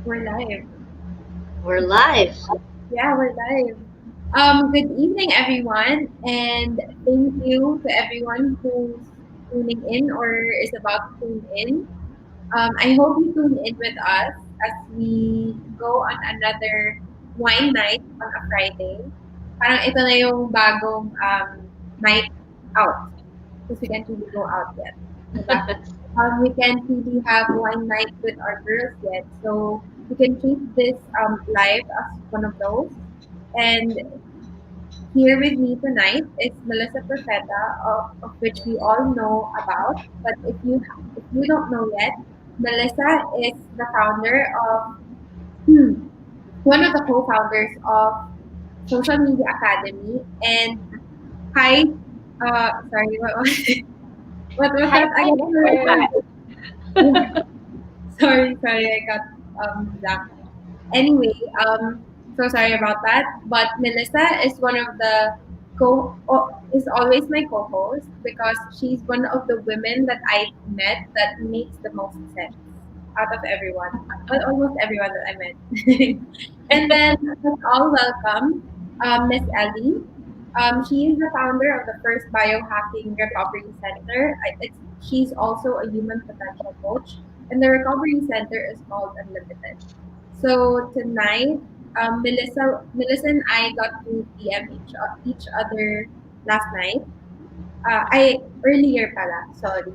We're live. We're live. Yeah, we're live. Good evening, everyone, and thank you to everyone who's tuning in or is about to tune in. I hope you tune in with us as we go on another wine night on a Friday. Parang ito na yung bagong night out because we can't really go out yet. Diba? We can't really have wine night with our girls yet. So we can treat this live as one of those. And here with me tonight is Melissa Perfetta, of which we all know about. But if you don't know yet, Melissa is the founder of one of the co-founders of Social Media Academy and hi sorry what was Hi, that hi again? there. Yeah, sorry, I got blank. Anyway, so sorry about that. But Melissa is one of the is always my co-host because she's one of the women that I've met that makes the most sense out of everyone. Well, almost everyone that I met. And then let's all welcome Miss Ellie. She is the founder of the first Biohacking Recovery Center. She's also a human potential coach, and the recovery center is called Unlimited. So tonight, Melissa and I got to DM each other last night. I earlier pala, sorry.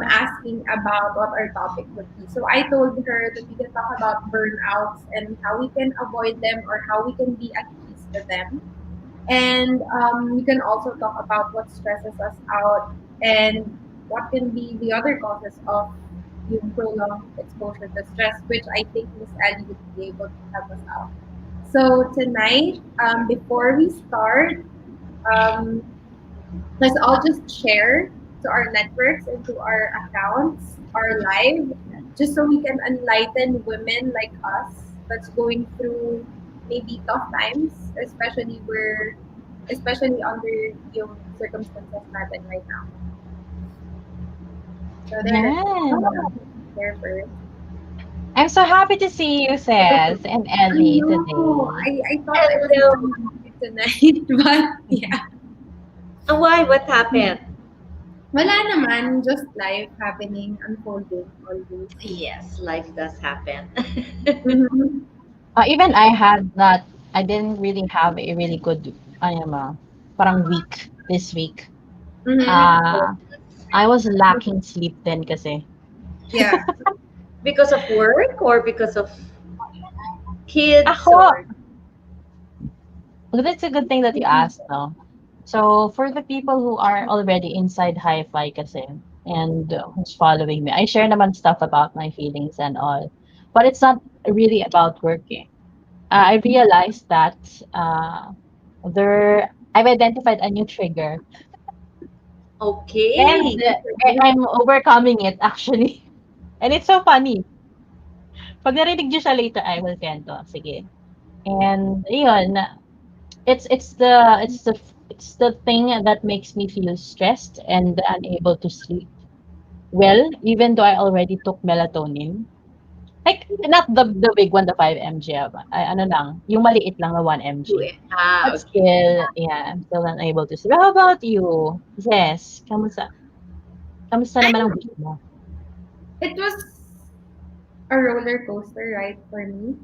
Asking about what our topic would be. So I told her that we can talk about burnouts and how we can avoid them or how we can be at peace with them. And we can also talk about what stresses us out and what can be the other causes of yung prolonged exposure to stress, which I think Miss Ali would be able to help us out. So tonight, before we start, um, let's all just share to our networks and to our accounts, our live, just so we can enlighten women like us that's going through maybe tough times, especially under yung circumstances natin right now. So there, Yeah. there first. I'm so happy to see you, Says, and I Ellie know. today. I thought I was Hello. going to do it tonight, but yeah. Why? What happened? Wala naman, just life happening, unfolding always. Yes, life does happen. Mm-hmm. Even I had not, I didn't really have a really good, parang week this week. Mm-hmm. Oh, Uh, I was lacking sleep then kasi. Yeah. because of work or because of kids Ako, or that's a good thing that you asked, no? So, for the people who are already inside hi-fi kasi, and who's following me, I share naman stuff about my feelings and all. But it's not really about working. I realized that I've identified a new trigger, and okay. I'm overcoming it actually. And it's so funny. Pag narinig niyo siya later, I will kwento. Sige. And yun, it's the thing that makes me feel stressed and unable to sleep well, even though I already took melatonin. Like, not the big one, the 5 mg, ay ano lang, yung maliit lang na 1 mg. But Okay. still, yeah, I'm still unable to sleep. How about you? Yes, kamusta? Kamusta naman ang I, week mo? it was a roller coaster ride for me.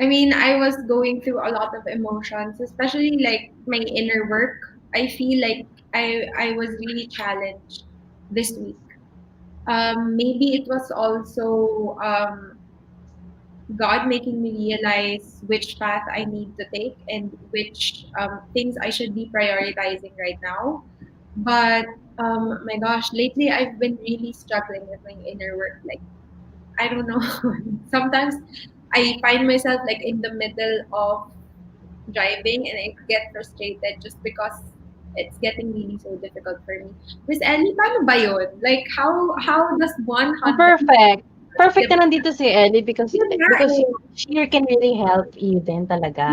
I mean, I was going through a lot of emotions, especially like my inner work. I feel like I was really challenged this week. Maybe it was also God making me realize which path I need to take and which things I should be prioritizing right now. But my gosh, lately I've been really struggling with my inner work. Like, I don't know. Sometimes I find myself like in the middle of driving and I get frustrated just because it's getting really so difficult for me. Miss Ellie, paano ba yun? Like, how does one Oh, handle perfect. Perfect diba? na nandito si Ellie Yun nga because eh. she can really help you din Yeah. talaga.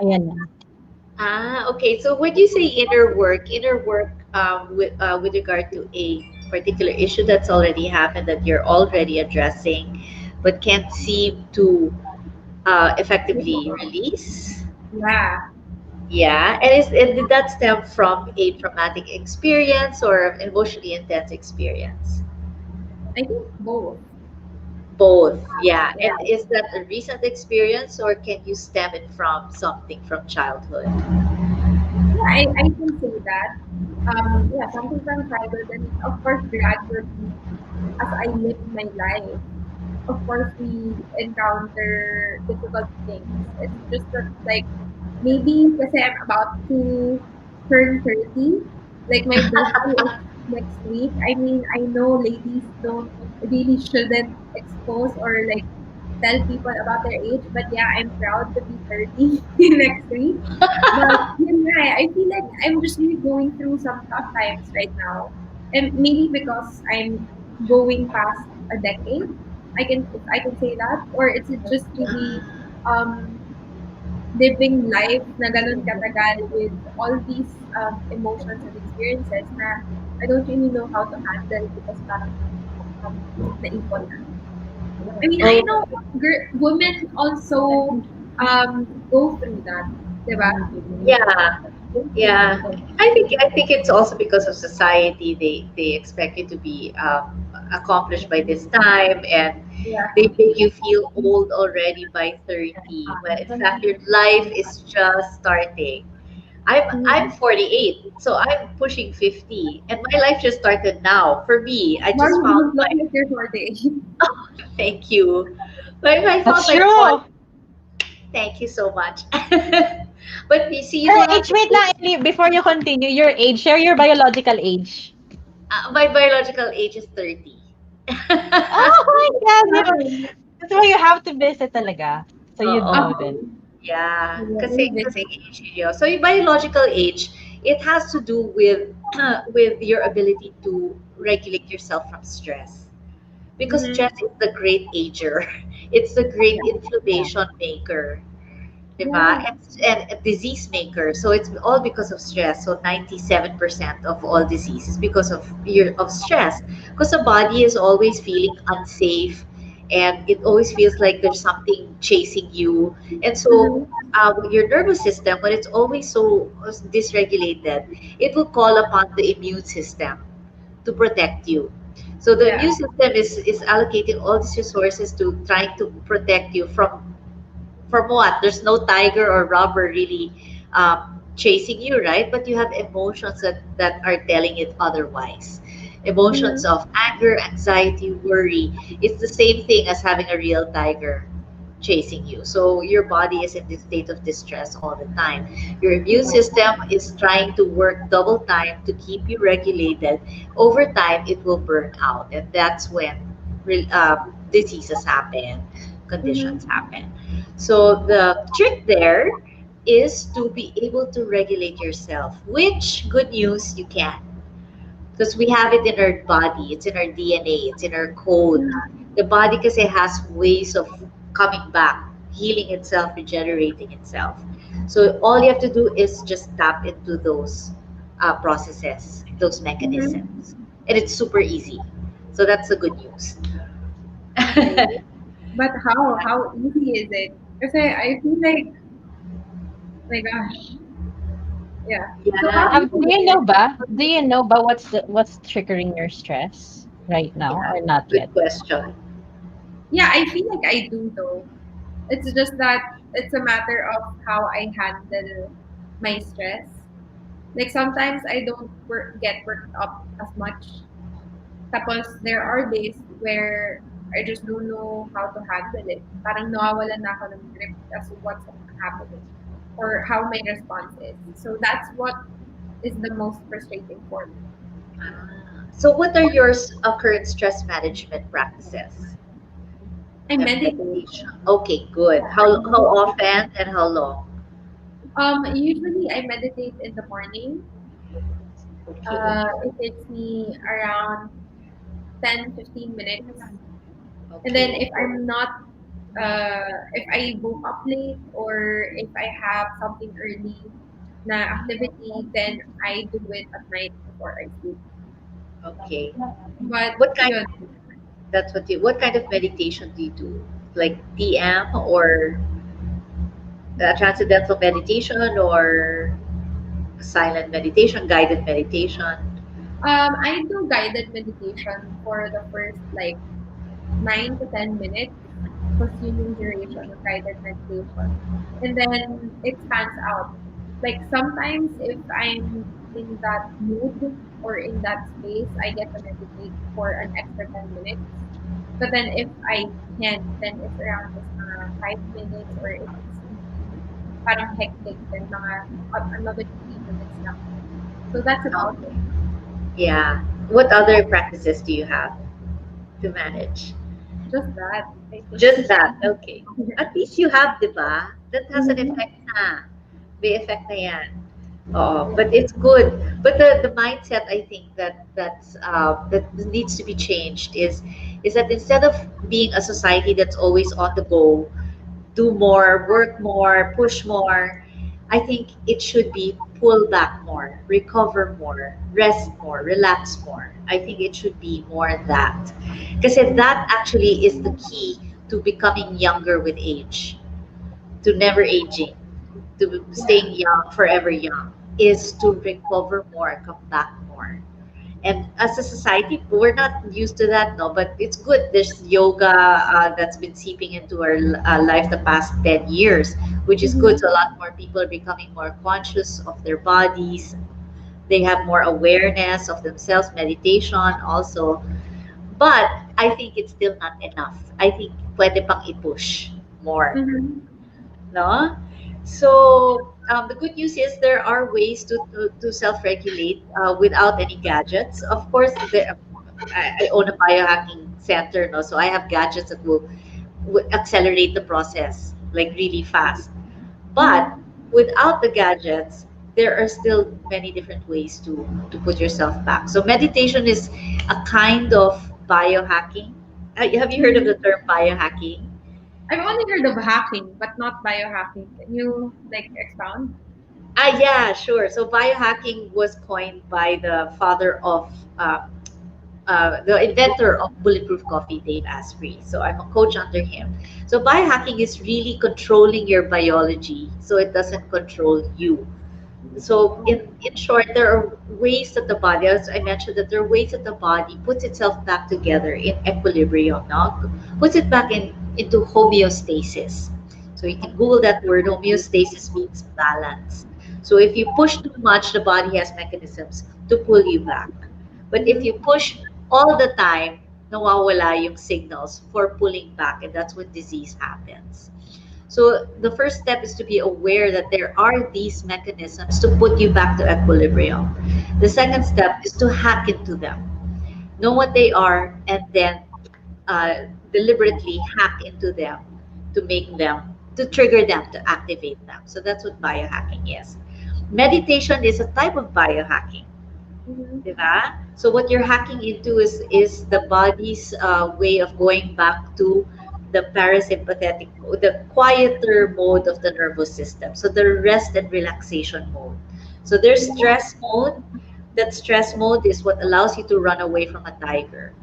Ayan na. Okay. So when you say inner work with regard to a particular issue that's already happened that you're already addressing, but can't seem to effectively release. Yeah, Yeah, and did that stem from a traumatic experience or an emotionally intense experience? I think both. Both, yeah. Yeah, And is that a recent experience or can you stem it from something from childhood? yeah, I can say that. Yeah, something from childhood, and of course, gradually as I live my life, of course, we encounter difficult things. It's just that, like, maybe because I'm about to turn 30, like, my birthday is next week. I mean, I know ladies don't really shouldn't expose or, like, tell people about their age, but yeah, I'm proud to be 30 next week. But yeah, I feel like I'm just really going through some tough times right now. And maybe because I'm going past a decade, if I can say that, or it's just really um living life na ganun katagal with all these emotions and experiences na I don't really know how to handle because parang naipon na. I mean, I Oh, know women also go through that, diba? yeah. Yeah, I think it's also because of society. They expect you to be accomplished by this time, and Yeah. they make you feel old already by 30. When in fact your life is just starting. I'm Mm-hmm. 48, so I'm pushing 50, and my life just started now. For me, I Well, just you found don't look my like you're 40. thank you. But I found That's my true. thank you so much. But you see, you Your don't have age, to wait go. lang, Ellie, before you continue, your age, share your biological age. My biological age is 30. Oh my God, Wow. that's why you have to visit talaga. So you'd Oo. know then. Okay. Yeah, Yeah, kasi age niyo. So yung biological age, it has to do with with your ability to regulate yourself from stress. Because mm-hmm. stress is the great ager. It's the great Yeah. inflammation maker. Diba? Yeah. And a disease maker. So it's all because of stress. So 97% of all disease is because of stress. Because the body is always feeling unsafe and it always feels like there's something chasing you. And so Mm-hmm. your nervous system, when it's always so dysregulated, it will call upon the immune system to protect you. So the Yeah. immune system is allocating all these resources to trying to protect you from what? There's no tiger or robber really chasing you, right? But you have emotions that are telling it otherwise. Emotions Mm-hmm. of anger, anxiety, worry. It's the same thing as having a real tiger chasing you. So your body is in this state of distress all the time. Your immune system is trying to work double time to keep you regulated. Over time, it will burn out, and that's when diseases happen, conditions Mm-hmm. happen. So the trick there is to be able to regulate yourself, which good news you can because we have it in our body, it's in our DNA, it's in our code. The body kasi has ways of coming back, healing itself, regenerating itself. So all you have to do is just tap into those processes, those Mm-hmm. mechanisms, and it's super easy. So that's the good news. Okay. But how? How easy is it? Because I feel like, my gosh, yeah. So how Yeah, Do easy you is know it? ba? Do you know ba what's triggering your stress right now yeah, or not good yet? question. Yeah, I feel like I do though. It's just that it's a matter of how I handle my stress. Like sometimes I don't get worked up as much. Tapos there are days where I just don't know how to handle it. Parang nawawalan na ako ng grip as to what's happening or how my response is. So that's what is the most frustrating for me. So what are your current stress management practices? I And meditate. meditation. Okay, good. Yeah, I How meditate. often and how long? Usually I meditate in the morning. Okay. It takes me around 10-15 minutes. And then Okay. if I'm not, if I woke up late or if I have something early na activity, then I do it at night before I sleep. Okay. But What kind yun, That's what you. What kind of meditation do you do? Like TM or transcendental meditation or silent meditation, guided meditation? I do guided meditation for the first like 9 to 10 minutes, consuming duration of guided meditation, and then it spans out. Like sometimes, if I'm in that mood or in that space, I get to meditate for an extra 10 minutes. But then if I can't, then it's around just 5 minutes, or if it's really parang hectic, then another 3 minutes lang. So that's Oh, about it. yeah. What other practices do you have to manage? Just that, I Just think. that. Okay. At least you have, di ba? That has an Mhm. effect na. May effect na yan. Oh, but it's good. But the mindset I think that needs to be changed is that instead of being a society that's always on the go, do more, work more, push more, I think it should be pull back more, recover more, rest more, relax more. I think it should be more that. Because that actually is the key to becoming younger with age, to never aging, to Yeah. staying young, forever young, is to recover more, come back more. And as a society, we're not used to that, no. But it's good. There's yoga that's been seeping into our life the past 10 years, which is good. Mm-hmm. So a lot more people are becoming more conscious of their bodies. They have more awareness of themselves. Meditation also, but I think it's still not enough. I think pwede pang i-push more, Mm-hmm. no? So the good news is there are ways to self-regulate without any gadgets. Of course, I own a biohacking center, no, so I have gadgets that will accelerate the process like really fast. But Mm-hmm. without the gadgets, there are still many different ways to put yourself back. So meditation is a kind of biohacking. Have you heard of the Mm-hmm. term biohacking? I've only heard of hacking, but not biohacking. Can you like expound? Yeah, sure. So biohacking was coined by the father of the inventor of bulletproof coffee, Dave Asprey. So I'm a coach under him. So biohacking is really controlling your biology so it doesn't control you. So in short, there are ways that the body, as I mentioned, that there are ways that the body puts itself back together in equilibrium, now puts it back into homeostasis. So you can Google that word. Homeostasis means balance. So if you push too much, the body has mechanisms to pull you back. But if you Mm-hmm. push all the time, nawawala yung signals for pulling back, and that's when disease happens. So the first step is to be aware that there are these mechanisms to put you back to equilibrium. The second step is to hack into them, know what they are, and then deliberately hack into them to make them, to trigger them, to activate them. So that's what biohacking is. Meditation is a type of biohacking. Mm-hmm. Diba? So what you're hacking into is the body's way of going back to the parasympathetic, the quieter mode of the nervous system. So the rest and relaxation mode. So there's stress mode. That stress mode is what allows you to run away from a tiger.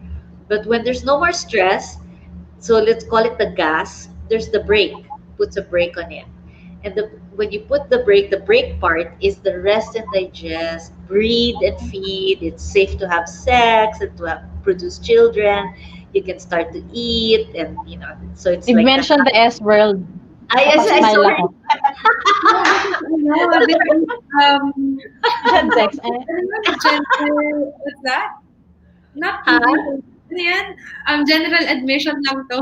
But when there's no more stress, so let's call it the gas. There's the brake, puts a brake on it. And when you put the brake part is the rest and digest, breathe and feed. It's safe to have sex and to have produce children. You can start to eat, and so it's You've like the mentioned the S word. I Napasmile sorry. ako. Yeah, because this is Gen X. ano yun, general, what's that? Not Huh? reveal. Ano yan? General admission lang to.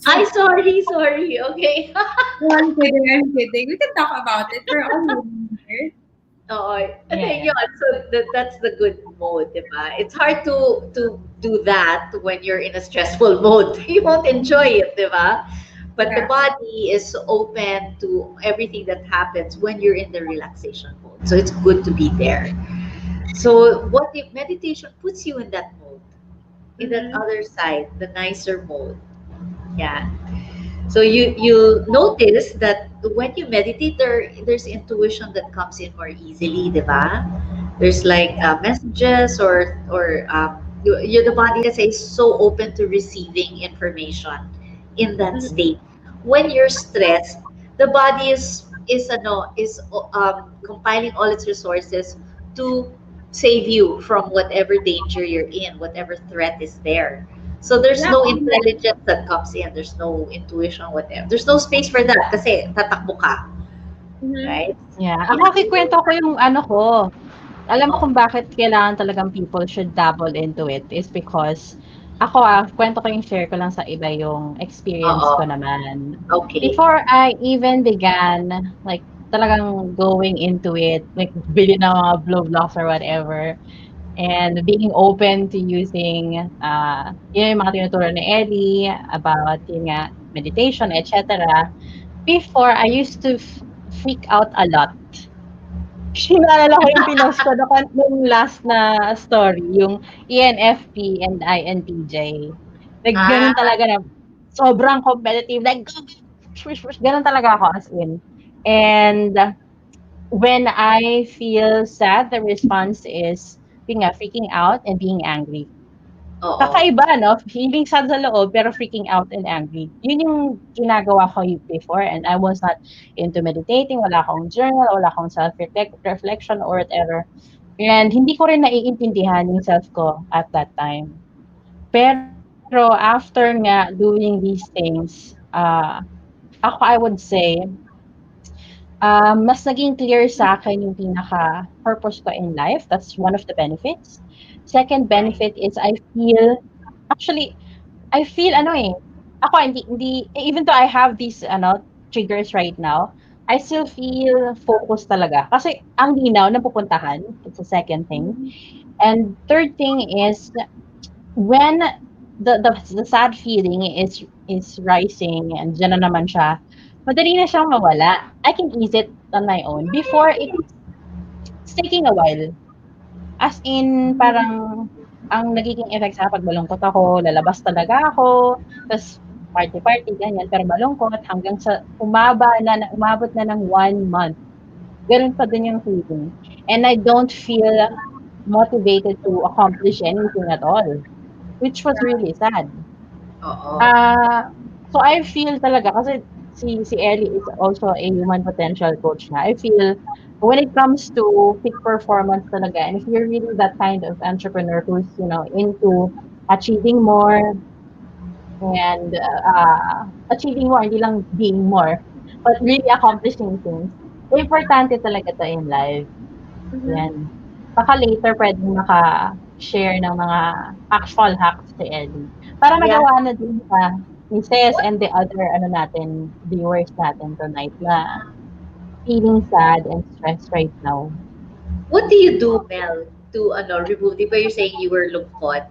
I So, sorry. Okay. no, I'm kidding. We can talk about it. We're all living here. Oo. And Yeah, then yeah. yun, so that's the good mode, di ba? It's hard to do that when you're in a stressful mode. You won't enjoy it, di ba? But the Yeah. body is open to everything that happens when you're in the relaxation mode. So it's good to be there. So what if meditation puts you in that mode, in that Mm-hmm. other side, the nicer mode? Yeah. So you notice that when you meditate, there's intuition that comes in more easily, di ba? There's like messages or the body kasi is so open to receiving information in that Mhm. state. When you're stressed, the body is compiling all its resources to save you from whatever danger you're in, whatever threat is there. So there's Yeah. no intelligence that comes in. There's no intuition, whatever. There's no space for that kasi tatakbo ka, Mhm. right? Yeah, You ako kikwento ko yung ano ko. Alam mo oh, kung bakit kailangan talagang people should dabble into it is because ako, kwento ko yung share ko lang sa iba yung experience oo. ko naman. Okay. Before I even began, like, talagang going into it, like, bili ng mga blue blocks or whatever, and being open to using, yun yung mga tinuturo ni Ellie about, yun nga, meditation, etc. Before, I used to freak out a lot. Naalala ko yung pinost ko nung last na story, yung ENFP and INTJ. Like, Ah, gano'n talaga na sobrang competitive, like, go, go, push, push, push, gano'n talaga ako as in. And when I feel sad, the response is yun nga, freaking out and being angry. oo. Kakaiba 'no, feeling sad sa loob pero freaking out and angry. Yun yung ginagawa ko before and I was not into meditating, wala akong journal, wala akong reflection or whatever. And hindi ko rin naiintindihan yung self ko at that time. Pero after nga doing these things, ako I would say, mas naging clear sa akin yung pinaka-purpose ko in life. That's one of the benefits. Second benefit is actually I feel ano, eh, ako hindi even though I have these ano, triggers right now, I still feel focused talaga. Kasi ang linaw ng pupuntahan, it's a second thing. Mhm. And third thing is when the sad feeling is rising and diyan na naman siya, madali na siyang mawala. I can ease it on my own. Before, it's taking a while. As in, parang ang nagiging effect sa 'pag malungkot ako, lalabas talaga ako, ta's party-party, ganyan, pero malungkot hanggang sa umabot na ng 1 month, gano'n pa din yung feeling. And I don't feel motivated to accomplish anything at all, which was really sad. Oo. Ah, so I feel talaga kasi si Ellie is also a human potential coach na. I feel when it comes to peak performance talaga, and if you're really that kind of entrepreneur who's, into achieving more and achieving more, hindi lang being more, but really accomplishing things, importante talaga 'to in life. Mhm. 'Yan. Baka later puwedeng maka-share ng mga actual hacks si Ellie, para Yeah. magawa na din sa ni Ses and the other ano natin, viewers natin tonight na feeling sad and stressed right now. What do you do, Mel, to remove, di ba you're saying you were lungkot?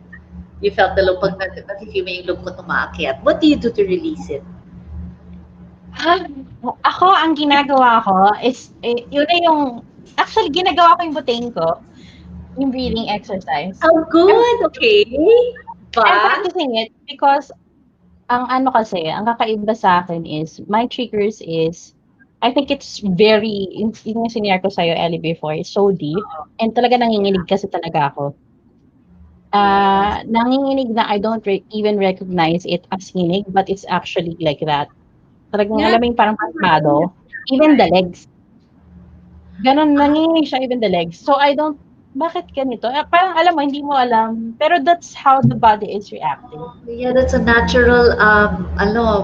You felt the pag nafe-feel mo yung lungkot umaakyat. What do you do to release it? Ah, ako ang ginagawa ko is, yun na yung actually ginagawa ko yung butane ko, yung breathing exercise. Oh, I'm good. Okay. I'm Ba? practicing it because ang ano kasi, ang kakaiba sa'kin is, my triggers is, I think it's very yung shinare ko sa'yo, Ellie, before, is so deep and talaga nanginginig kasi talaga ako. Yes. Nanginginig na I don't even recognize it as hinig, but it's actually like that. Talagang Yeah. alam mo yung parang pasmado, even the legs, gano'n Ah, nanginginig siya, even the legs. So I don't, bakit ganito? Parang alam mo, hindi mo alam, pero that's how the body is reacting. yeah, that's a natural,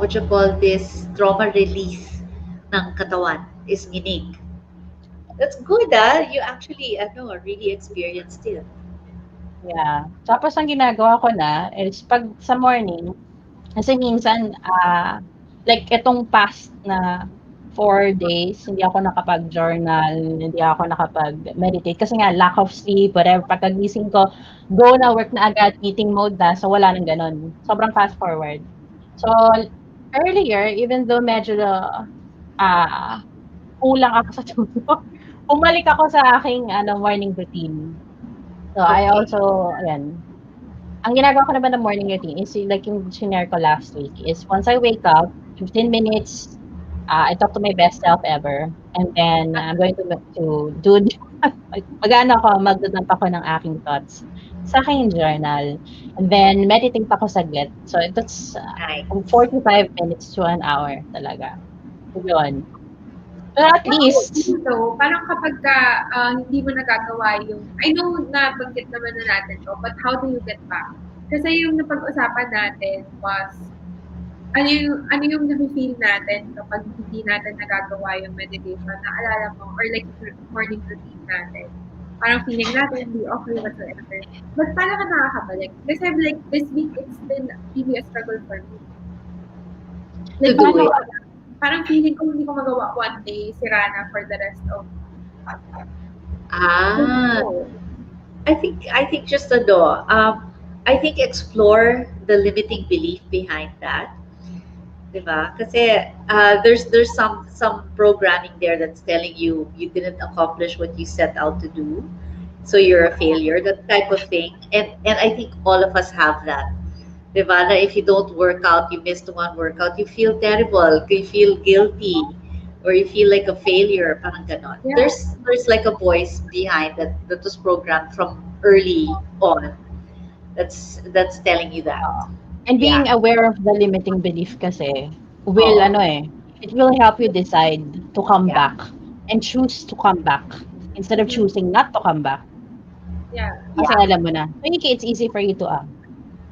what you call this, trauma release ng katawan is nginig. That's good, ah. You actually, really experienced it. Yeah. Tapos ang ginagawa ko na is 'pag sa morning, kasi minsan, like itong past na 4 days hindi ako nakapag-journal, hindi ako nakapag-meditate kasi nga lack of sleep, whatever. Pagkagising ko, go na, work na agad, meeting mode na, so wala ng gano'n. Sobrang fast forward. So, earlier, even though medyo, ah, kulang ako sa tulog, bumalik ako sa aking ano, morning routine. So, I Okay. also ayan, ang ginagawa ko naman na morning routine is like yung shinare ko last week is once I wake up, 15 minutes, I talk to my best self ever, and then I'm going to do mag-aano ako, magdudump ako ng aking thoughts sa aking journal, and then meditate ako saglit. So that's, Nice. 45 minutes to an hour talaga, yun. Pero at How about least you though? Parang kapagka, hindi mo nagagawa yung I know na banggit naman na natin 'to, but how do you get back? Kasi yung napag-usapan natin was, ano yung nafi-feel natin kapag hindi natin nagagawa yung meditation, naalala mo or like morning routine natin. Parang feeling natin hindi okay whatsoever. But paano ka nakakabalik? Kasi like this week, it's been really a struggle for me. To Like do paano it. ka parang feeling ko hindi ko magawa one day, sira na for the rest of the Ah, ko. I think just ano, I think explore the limiting belief behind that. 'Di ba? Kasi there's some programming there that's telling you you didn't accomplish what you set out to do, so you're a failure, that type of thing. And I think all of us have that. 'Di ba? Na if you don't work out, you missed one workout, you feel terrible, you feel guilty, or you feel like a failure, parang ganon. Yeah, There's like a voice behind that was programmed from early on that's telling you that. and being Yeah. aware of the limiting belief kasi will Oh, ano, it will help you decide to come yeah. back and choose to come back instead of mm, choosing not to come back. yeah. Kasi Yeah. alam mo na. Maybe it's easy for you to,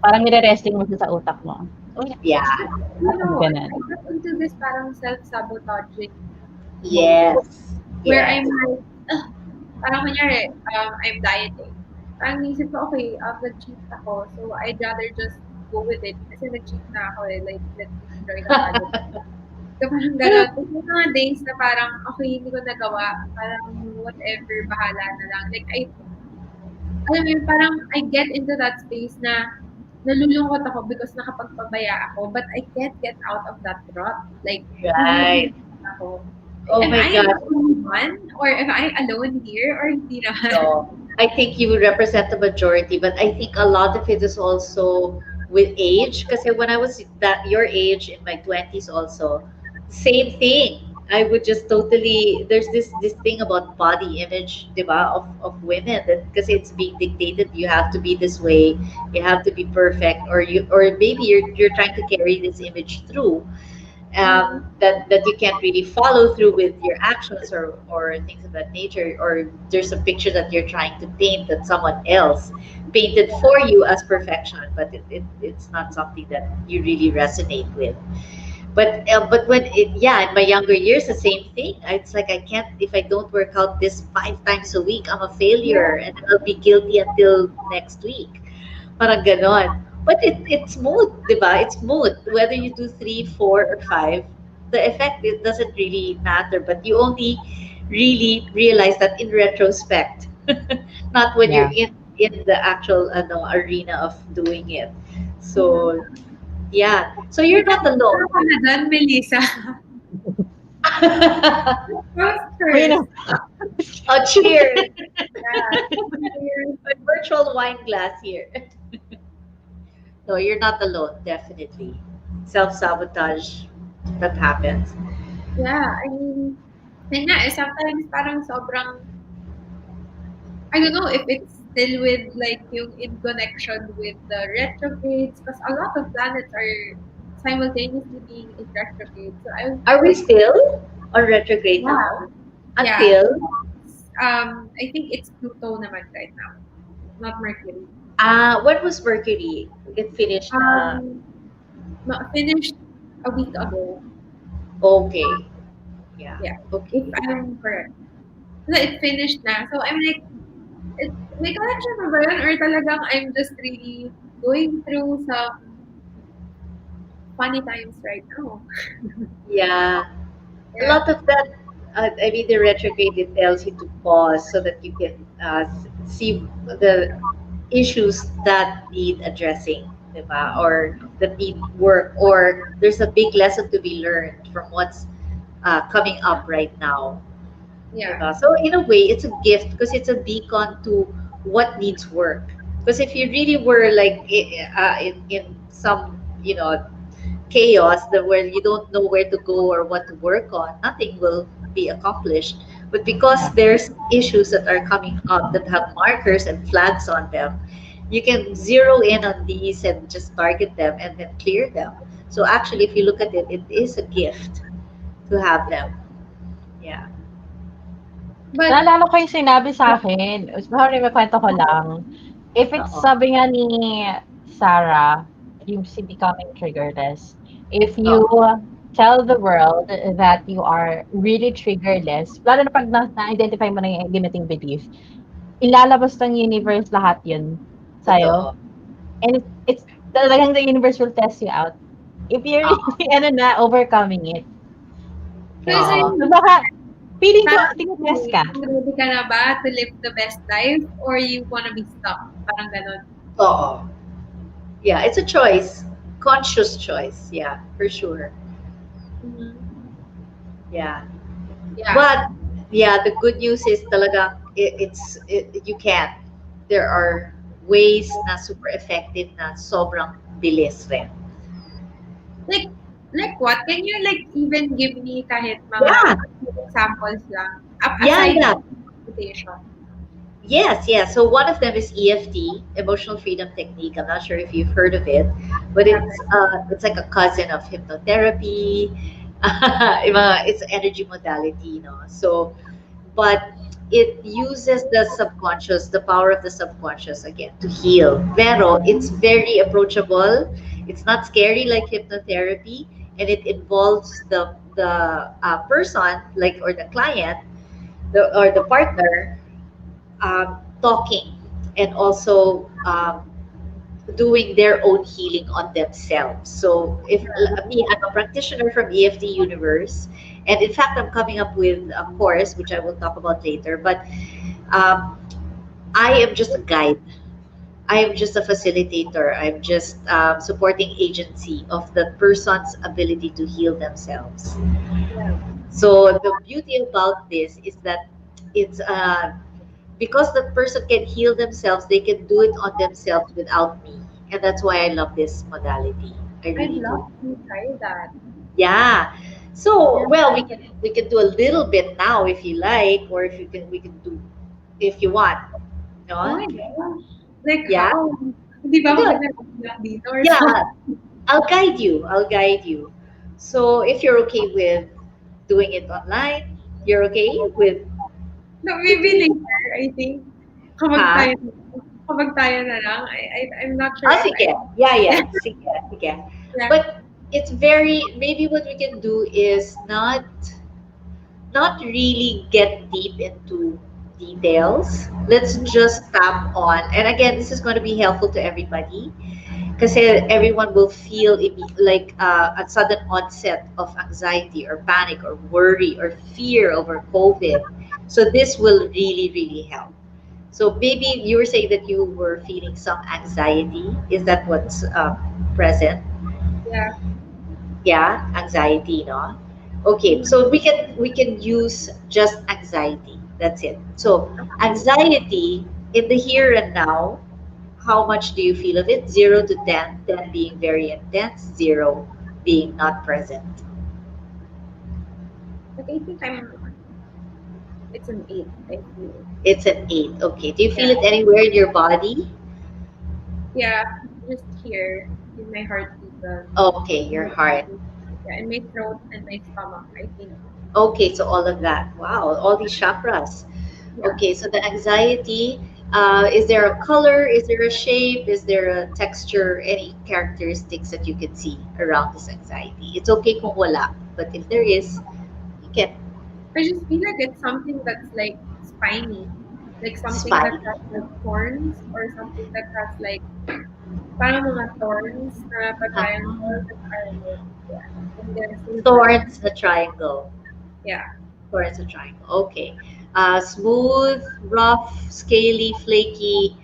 parang nire-resting mo siya sa utak mo. Oh, yeah, Yeah. You know, gano'n. I got into this parang self-sabotaging mode Yes. where I'm Yes. like, ugh, parang kunyari, I'm dieting. Parang naisip ko, okay, nag-cheat ako, so I'd rather just go with it kasi nag-cheat na ako eh, like, let me enjoy the calories. So, parang gano'n. Tapos may mga days na parang, okay, hindi ko nagawa, parang whatever, bahala na lang. Like, alam mo yun, parang I get into that space na nalulungkot ako because nakapagpabaya ako, but I can't get out of that rut. Like, Right. nahihirapan ako. Oh Am my I the God. only one? Or am I alone here? Or hindi naman? No. I think you represent the majority, but I think a lot of it is also with age. Because when I was that your age in my 20s also, same thing. I would just totally there's this thing about body image, diba, of women that because it's being dictated, you have to be this way, you have to be perfect, or maybe you're trying to carry this image through Mm, that you can't really follow through with your actions or things of that nature, or there's a picture that you're trying to paint that someone else painted for you as perfection, but it's not something that you really resonate with. But when yeah, in my younger years, the same thing. It's like I can't if I don't work out this 5 times a week, I'm a failure, yeah, and I'll be guilty until next week. Parang ganon. But it's mood, di ba? It's mood. Whether you do three, four, or five, the effect, it doesn't really matter. But you only really realize that in retrospect, not when you're Yeah. in the actual arena of doing it. mm. So yeah. So you're Ikaw, not ano alone. ka na dun, Melissa? First, Ayun na. first. Oh, cheers! Yeah. Cheers. My virtual wine glass here. No, you're not alone. Definitely, self sabotage that happens. Yeah, I mean, yun nga eh, sometimes parang sobrang, I don't know if it's still with like yung in connection with the retrogrades, because a lot of planets are simultaneously being in retrograde. So I Are feel we like, still on retrograde yeah, now? yeah. Until I think it's Pluto naman right now, not Mercury. when was Mercury? It finished na. Um, finished a week ago. Okay. Yeah. Yeah, if Okay. I'm correct. So it finished na. So I'm like, may connection na ba yun? Or talagang I'm just really going through some funny times right now. Yeah. A Yeah, lot of that. I mean, the retrograde, it tells you to pause so that you can see the issues that need addressing, diba? Or that need work, or there's a big lesson to be learned from what's coming up right now. yeah, Diba? So in a way, it's a gift because it's a beacon to what needs work. Because if you really were like in some, chaos, that where you don't know where to go or what to work on, nothing will be accomplished. But because Yeah. there's issues that are coming up that have markers and flags on them, you can zero in on these and just target them and then clear them. So actually, if you look at it, it is a gift to have them. Yeah. But Naalala ko yung sinabi sa'kin, sorry makwento ko lang. If it's Oo. sabi nga ni Sarah, yung si becoming triggerless, if you Oo. tell the world that you are really triggerless, lalo na 'pag na-identify mo na yung limiting belief, ilalabas ng universe lahat yun sa'yo. Totoo. And it's talagang the universe will test you out. If you're Oo. really ano na, overcoming it. because Oo. So baka feeling ko parang tine-test ka. kung ready ka na ba to live the best life or you wanna be stuck? Parang ganon. Oo. Yeah, it's a choice. Conscious choice. Yeah, for sure. Mhm. Yeah. Yeah. But yeah, the good news is talaga you can. There are ways na super effective na sobrang bilis rin. Like, what? Can you like even give me kahit mga Yeah. examples lang? Yeah, Aside yeah. from meditation. Yes, yes. So one of them is EFT, Emotional Freedom Technique. I'm not sure if you've heard of it, but Yeah. it's like a cousin of hypnotherapy. It's energy modality, you know. So, but it uses the subconscious, the power of the subconscious again to heal. Pero it's very approachable. It's not scary like hypnotherapy, and it involves the person, like, or the client, or the partner, talking, and also doing their own healing on themselves. So if me, I'm a practitioner from EFT Universe, and in fact, I'm coming up with a course which I will talk about later. But um, I am just a guide. I am just a facilitator. I'm just supporting agency of the person's ability to heal themselves. So the beauty about this is that it's because the person can heal themselves, they can do it on themselves without me, and that's why I love this modality. I I'd really love do. to try that. Yeah. So, Yeah. well, we can do a little bit now if you like, or if you can, we can do if you want. Oh No? my gosh. Like Yeah. how? Di ba ako Good. bigla dito or Yeah. something? I'll guide you. I'll guide you. So, if you're okay with doing it online, you're okay No, with maybe me, later, I think. huh? Kapag tayo na lang. I'm not sure Ah, if I sige. Yeah, yeah. Sige, sige. yeah. But it's very, maybe what we can do is not really get deep into details. Let's just tap on, and again, this is going to be helpful to everybody because everyone will feel like a sudden onset of anxiety or panic or worry or fear over COVID. So this will really, really help. So maybe you were saying that you were feeling some anxiety. Is that what's present? Yeah. Yeah, anxiety, no? Okay, Mhm. so we can use just anxiety. That's it. So anxiety in the here and now, how much do you feel of it? 0 to 10, 10 being very intense, zero being not present. But I think it's an 8, I feel. It's an 8. Okay. Do you feel Yeah. it anywhere in your body? Yeah. Just here in my heart region. Okay, In your my heart. yeah, in my throat and my stomach, I think. Okay, so all of that. Wow, all these chakras. Yeah. Okay, so the anxiety, is there a color? Is there a shape? Is there a texture? Any characteristics that you can see around this anxiety? It's okay kung wala, but if there is, you can I just feel like it's something that's like spiny. Like something that spy. has like thorns or something that has like parang mga thorns na pa-triangle that are like, yeah. And they're silver. Thorns, a triangle. Yeah. Thorns, a triangle. Okay. Smooth, rough, scaly, flaky,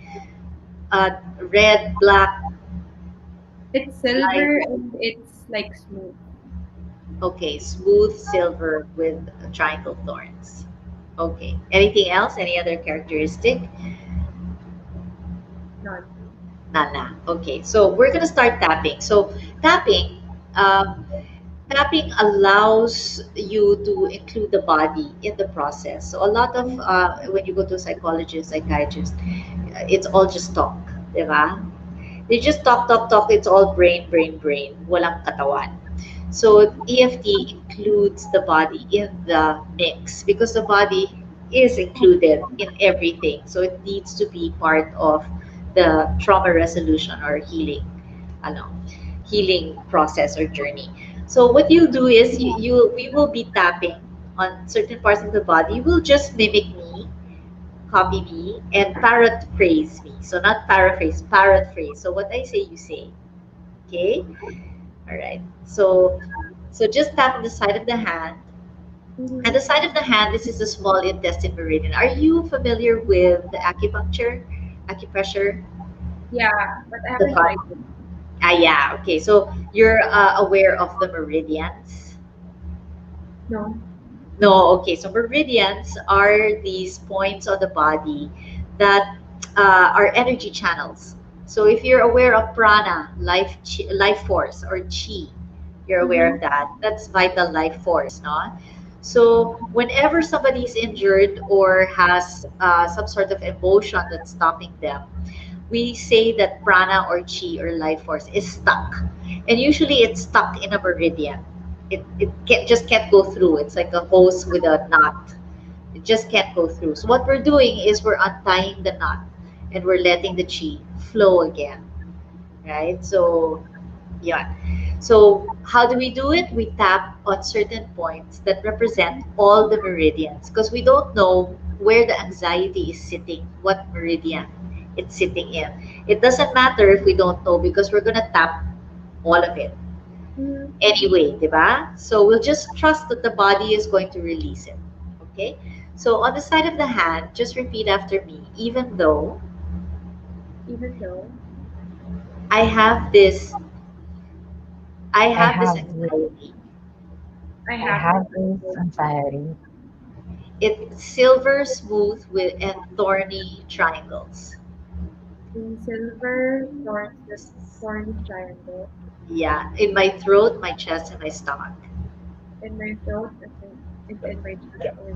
red, black, It's light. silver and it's like smooth. Okay, smooth silver with triangle thorns. Okay. Anything else? Any other characteristic? None. Nana. Okay. So we're gonna start tapping. So tapping, um, tapping allows you to include the body in the process. So a lot of when you go to a psychologist, psychiatrist, it's all just talk, di ba? They just talk, talk, talk. It's all brain, brain, brain. Walang katawan. So EFT includes the body in the mix because the body is included in everything. So it needs to be part of the trauma resolution or healing, ano, healing process or journey. So what you do is we will be tapping on certain parts of the body. You will just mimic me, copy me, and paraphrase me. So not paraphrase, paraphrase. So what I say, you say. Okay. All right. So just tap on the side of the hand. Mm-hmm. At the side of the hand, this is the small intestine meridian. Are you familiar with the acupuncture, acupressure? Yeah, but I The haven't thought. tried it. Yeah. Okay. So you're aware of the meridians. No. No, okay. So meridians are these points on the body that are energy channels. So if you're aware of prana, life force, or chi, you're aware Mm-hmm. of that. That's vital life force, no? So whenever somebody is injured or has some sort of emotion that's stopping them, we say that prana or chi or life force is stuck. And usually it's stuck in a meridian. Just can't go through. It's like a hose with a knot. It just can't go through. So what we're doing is we're untying the knot and we're letting the chi flow again. Right? So yeah. So how do we do it? We tap on certain points that represent all the meridians because we don't know where the anxiety is sitting, what meridian it's sitting in. It doesn't matter if we don't know because we're gonna tap all of it Mm-hmm. anyway, di ba? So we'll just trust that the body is going to release it. Okay? So on the side of the hand, just repeat after me. Even though Even though I have this, I I have this have this, anxiety. I I have this have this anxiety. It's silver smooth with and thorny triangles. in silver thorny triangle Yeah, in my throat, my chest, and my stomach. in my throat and in my chest. Or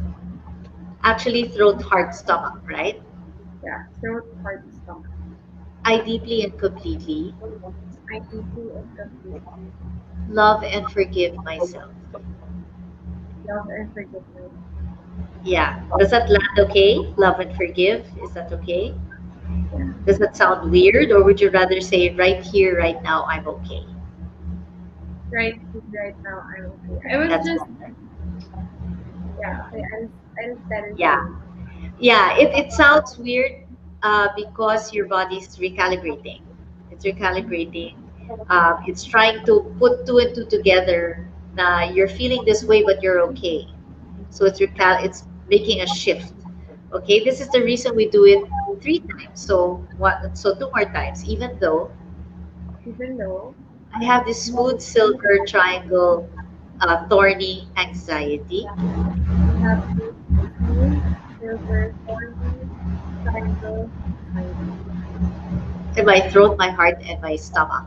Actually, throat, heart, stomach, right? yeah, throat, heart, stomach. I deeply and completely I deeply and completely love and forgive myself. love and forgive myself. Yeah. Does that land okay? Love and forgive. Is that okay? Yeah, Does that sound weird, or would you rather say right here, right now, I'm okay? right now I'm okay. I was That's just better. yeah. I just better Yeah. say Yeah, it sounds weird because your body's recalibrating. It's recalibrating. It's trying to put two and two together. You're feeling this way, but you're okay. So it's making a shift. Okay, this is the reason we do it three times. So what? So two more times. Even though even though I have this smooth silver triangle, thorny anxiety I have this smooth silver thorny triangle anxiety in my throat, my heart, and my stomach.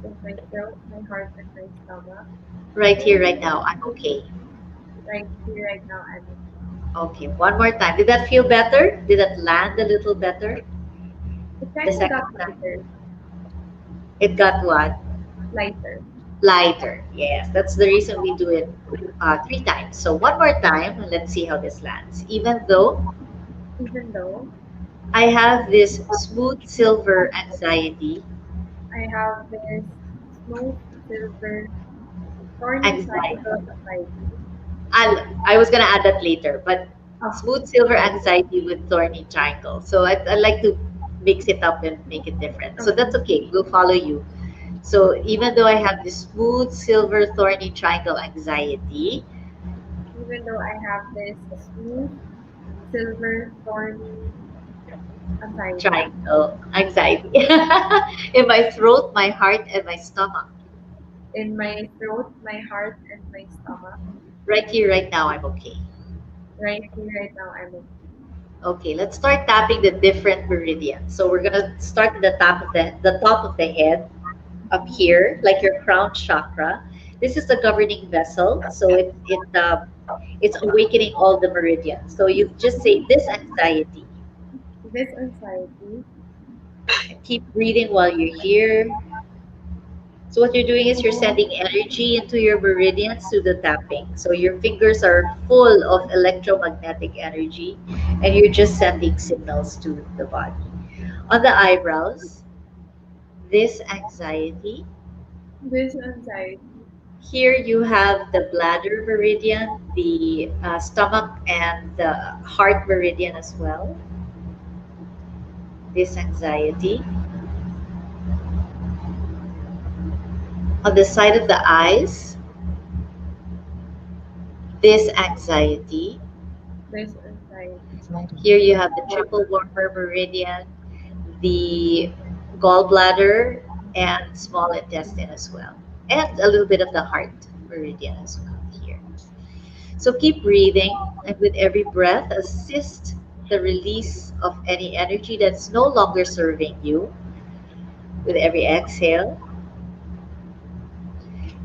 in my throat, my heart, and my stomach. Right here, right now, I'm okay. Right here, right now, I'm okay. Okay, one more time. Did that feel better? Did that land a little better It the kind of second got time? lighter, It got what? lighter. Lighter. Yes, that's the reason we do it three times. So one more time, and let's see how this lands. Even though Even though I have this smooth silver anxiety, I have this smooth silver thorny anxiety. triangle anxiety. I was gonna add that later, but Oh, smooth silver sorry. anxiety with thorny triangle. So I like to mix it up and make it different. So Okay. that's okay. We'll follow you. So even though I have this smooth silver thorny triangle anxiety, Even though I have this smooth silver thorny anxiety triangle anxiety in my throat, my heart, and my stomach, in my throat, my heart, and my stomach, right here, right now, I'm okay. right here, right now, I'm okay. Okay, let's start tapping the different meridians. So we're gonna start at the top of the top of the head. up here, like your crown chakra. This is the governing vessel, so it's awakening all the meridians. So you just say this anxiety. This anxiety. Keep breathing while you're here. So what you're doing is you're sending energy into your meridians through the tapping. So your fingers are full of electromagnetic energy, and you're just sending signals to the body. On the eyebrows, this anxiety. This anxiety. Here you have the bladder meridian, the stomach, and the heart meridian as well. This anxiety. On the side of the eyes, this anxiety. This anxiety. Here you have the triple warmer meridian, the gallbladder, and small intestine as well. And a little bit of the heart meridian as well here. So keep breathing, and with every breath, assist the release of any energy that's no longer serving you with every exhale.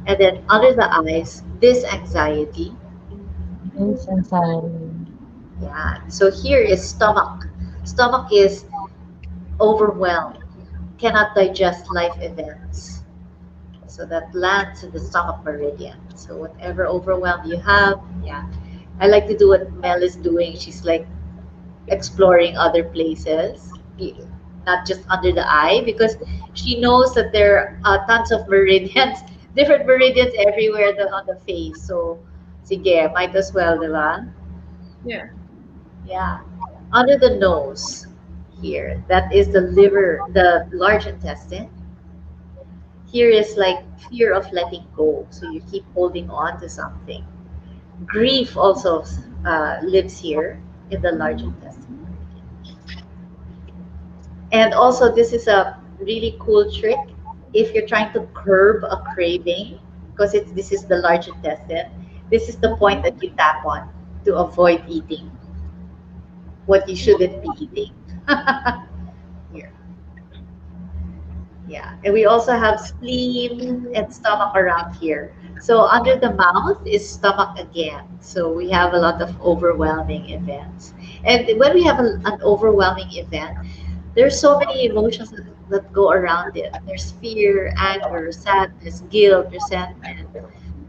And then under the eyes, this anxiety. This anxiety. Yeah. So here is stomach. Stomach is overwhelmed, cannot digest life events. So that lands in the stomach meridian. So whatever overwhelm you have, yeah. I like to do what Mel is doing. She's like exploring other places, not just under the eye, because she knows that there are tons of meridians, different meridians everywhere on the face. So, sige, might as well, di ba? Yeah. Yeah. Under the nose, here, that is the liver, the large intestine. Here is like fear of letting go. So you keep holding on to something. Grief also lives here in the large Mhm. intestine. And also, this is a really cool trick if you're trying to curb a craving, because this is the large intestine. This is the point that you tap on to avoid eating what you shouldn't be eating. Here, yeah. And we also have spleen and stomach around here. So under the mouth is stomach again. So we have a lot of overwhelming events. And when we have an overwhelming event, there's so many emotions that go around it. There's fear, anger, sadness, guilt, resentment.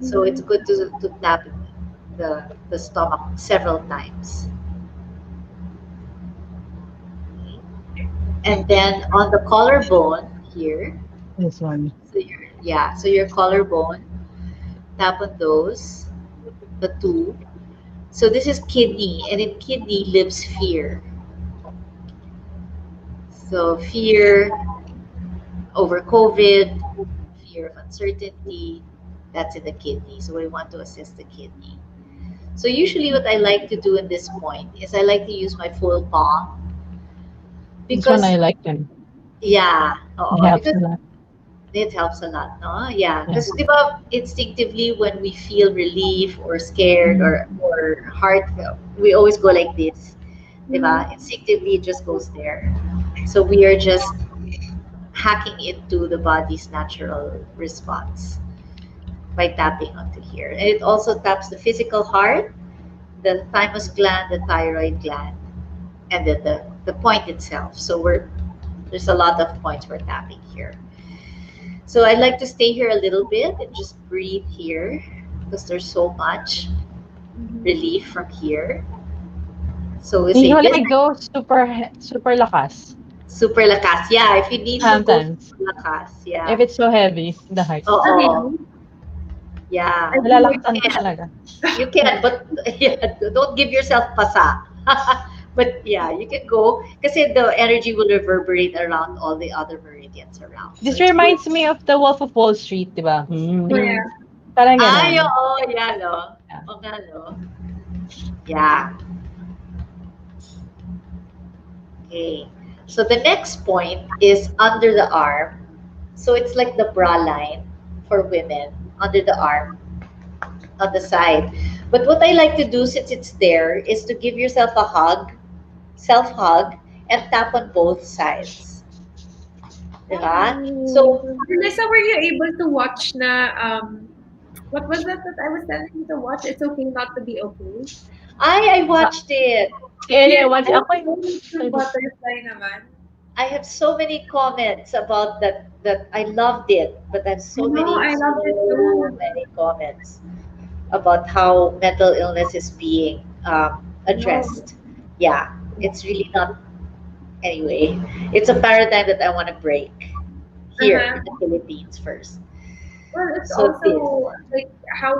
So it's Mhm. good to tap the stomach several times. And then on the collarbone here, This one. so your collarbone, tap on those, the two. So this is kidney, and in kidney lives fear. So fear over COVID, fear of uncertainty, that's in the kidney. So we want to assist the kidney. So usually what I like to do in this point is I like to use my full palm This one because I like them. yeah, It helps because a lot. it helps a lot, no? Yeah, Yeah. because instinctively when we feel relief or scared Mm. or heart, we always go like this, Mhm. diba? Instinctively it just goes there. So we are just hacking into the body's natural response by tapping onto here. And it also taps the physical heart, the thymus gland, the thyroid gland, and then the point itself. So there's a lot of points we're tapping here. So I'd like to stay here a little bit and just breathe here because there's so much Mhm. relief from here. So we say Usually this I go super lakas super lakas. Yeah, if you need to go sometimes. super lakas, If yeah. it's so heavy, the heart. Oh, Oo, really? yeah. I feel like Nalalakasan ko talaga. You can, but yeah, don't give yourself pasa. But yeah, you can go kasi the energy will reverberate around all the other meridians around. So This it's good. reminds me of the Wolf of Wall Street, 'di ba? oh yeah. Parang Ay, gano'n. oo, yeah, no? Yeah. Oo nga, no? Yeah. Okay. So the next point is under the arm. So it's like the bra line for women under the arm on the side. But what I like to do since it's there is to give yourself a hug, self hug, and tap on both sides. Diba? Oh. So Melissa, were you able to watch na what was that I was telling you to watch? It's okay not to be okay. I Ah, watched it. kaya Yeah, once I ako know Mr. sabi Butterfly naman. I have so many comments about that I loved it, but I have I know, I loved it so too. many comments about how mental illness is being I know. addressed. Yeah, it's really not. Anyway, it's a paradigm that I want to break here Uh-huh. in the Philippines first. Well, it's So this, also like how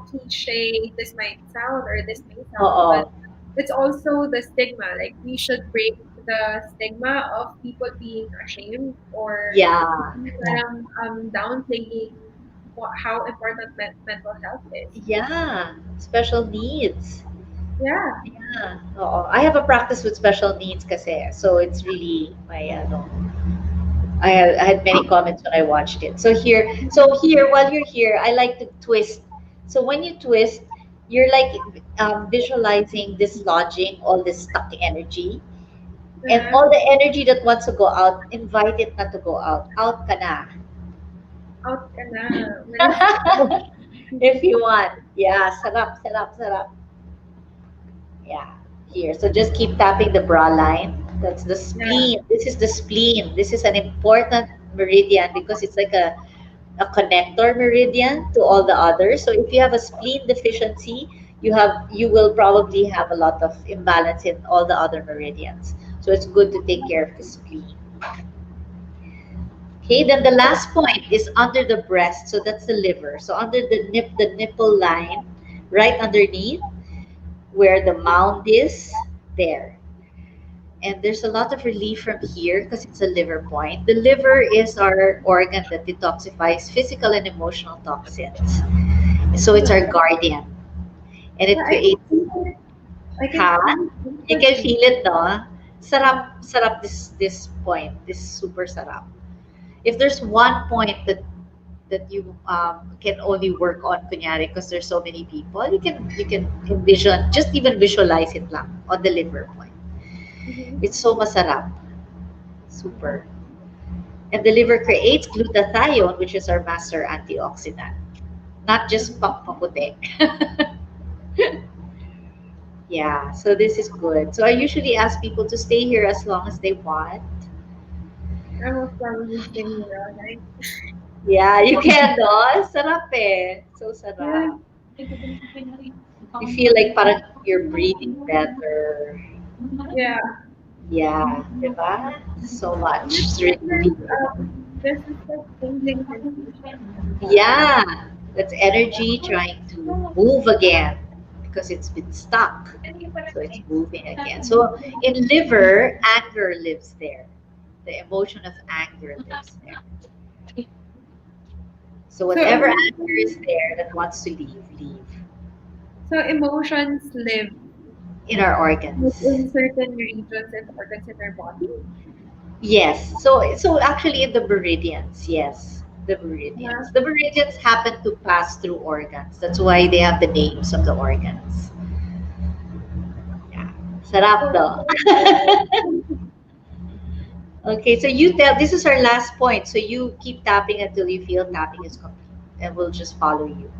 cliche this might sound or this may sound, but oo, it's also the stigma. Like we should break the stigma of people being ashamed or yeah, yeah. parang downplaying how important mental health is. yeah, special needs. Yeah. Yeah, oo. I have a practice with special needs kasi, so it's really my ano, I had many comments when I watched it. So here, while you're here, I like to twist. So when you twist, you're like visualizing, dislodging all this stuck energy, and Uh-huh. all the energy that wants to go out, invite it not to go out. Out ka na. Out ka na. Malis- If you want. Yeah, sarap, sarap, sarap. Yeah, here. So just keep tapping the bra line. That's the Yeah. spleen. This is the spleen. This is an important meridian because it's like a connector meridian to all the others. So if you have a spleen deficiency, you will probably have a lot of imbalance in all the other meridians. So it's good to take care of the spleen. Okay, then the last point is under the breast. So that's the liver. So under the nipple line, right underneath where the mound is, there. And there's a lot of relief from here because it's a liver point. The liver is our organ that detoxifies physical and emotional toxins. So it's our guardian. And Yeah, it I can creates, feel it. I can ha? feel You can it. feel it, no? Sarap, sarap this point. This super sarap. If there's one point that you can only work on, kunyari, because there's so many people, you can envision, just even visualize it lang on the liver point. Mhm. It's so masarap. Super. And the liver creates glutathione, which is our master antioxidant, not just pampaputi. Yeah, so this is good. So I usually ask people to stay here as long as they want. I most probably stay here all night. Yeah, you can, no? Sarap eh. So Yeah. sarap. You feel like parang you're breathing better. Yeah. Yeah, diba? So much. This It's is really this beautiful. this is like tingling sensation. Yeah, that's energy trying to move again because it's been stuck. So it's moving again. So in liver, anger lives there. The emotion of anger lives there. So So whatever anger is emotions there that wants to leave, leave so emotions live in our organs. within certain regions and organs in our body. Yes. So actually in the meridians, yes. The Yeah. meridians. The meridians happen to pass through organs. That's why they have the names of the organs. Yeah. Sarap So, though. Okay, so you tell, this is our last point. So you keep tapping until you feel tapping is complete, and we'll just follow you.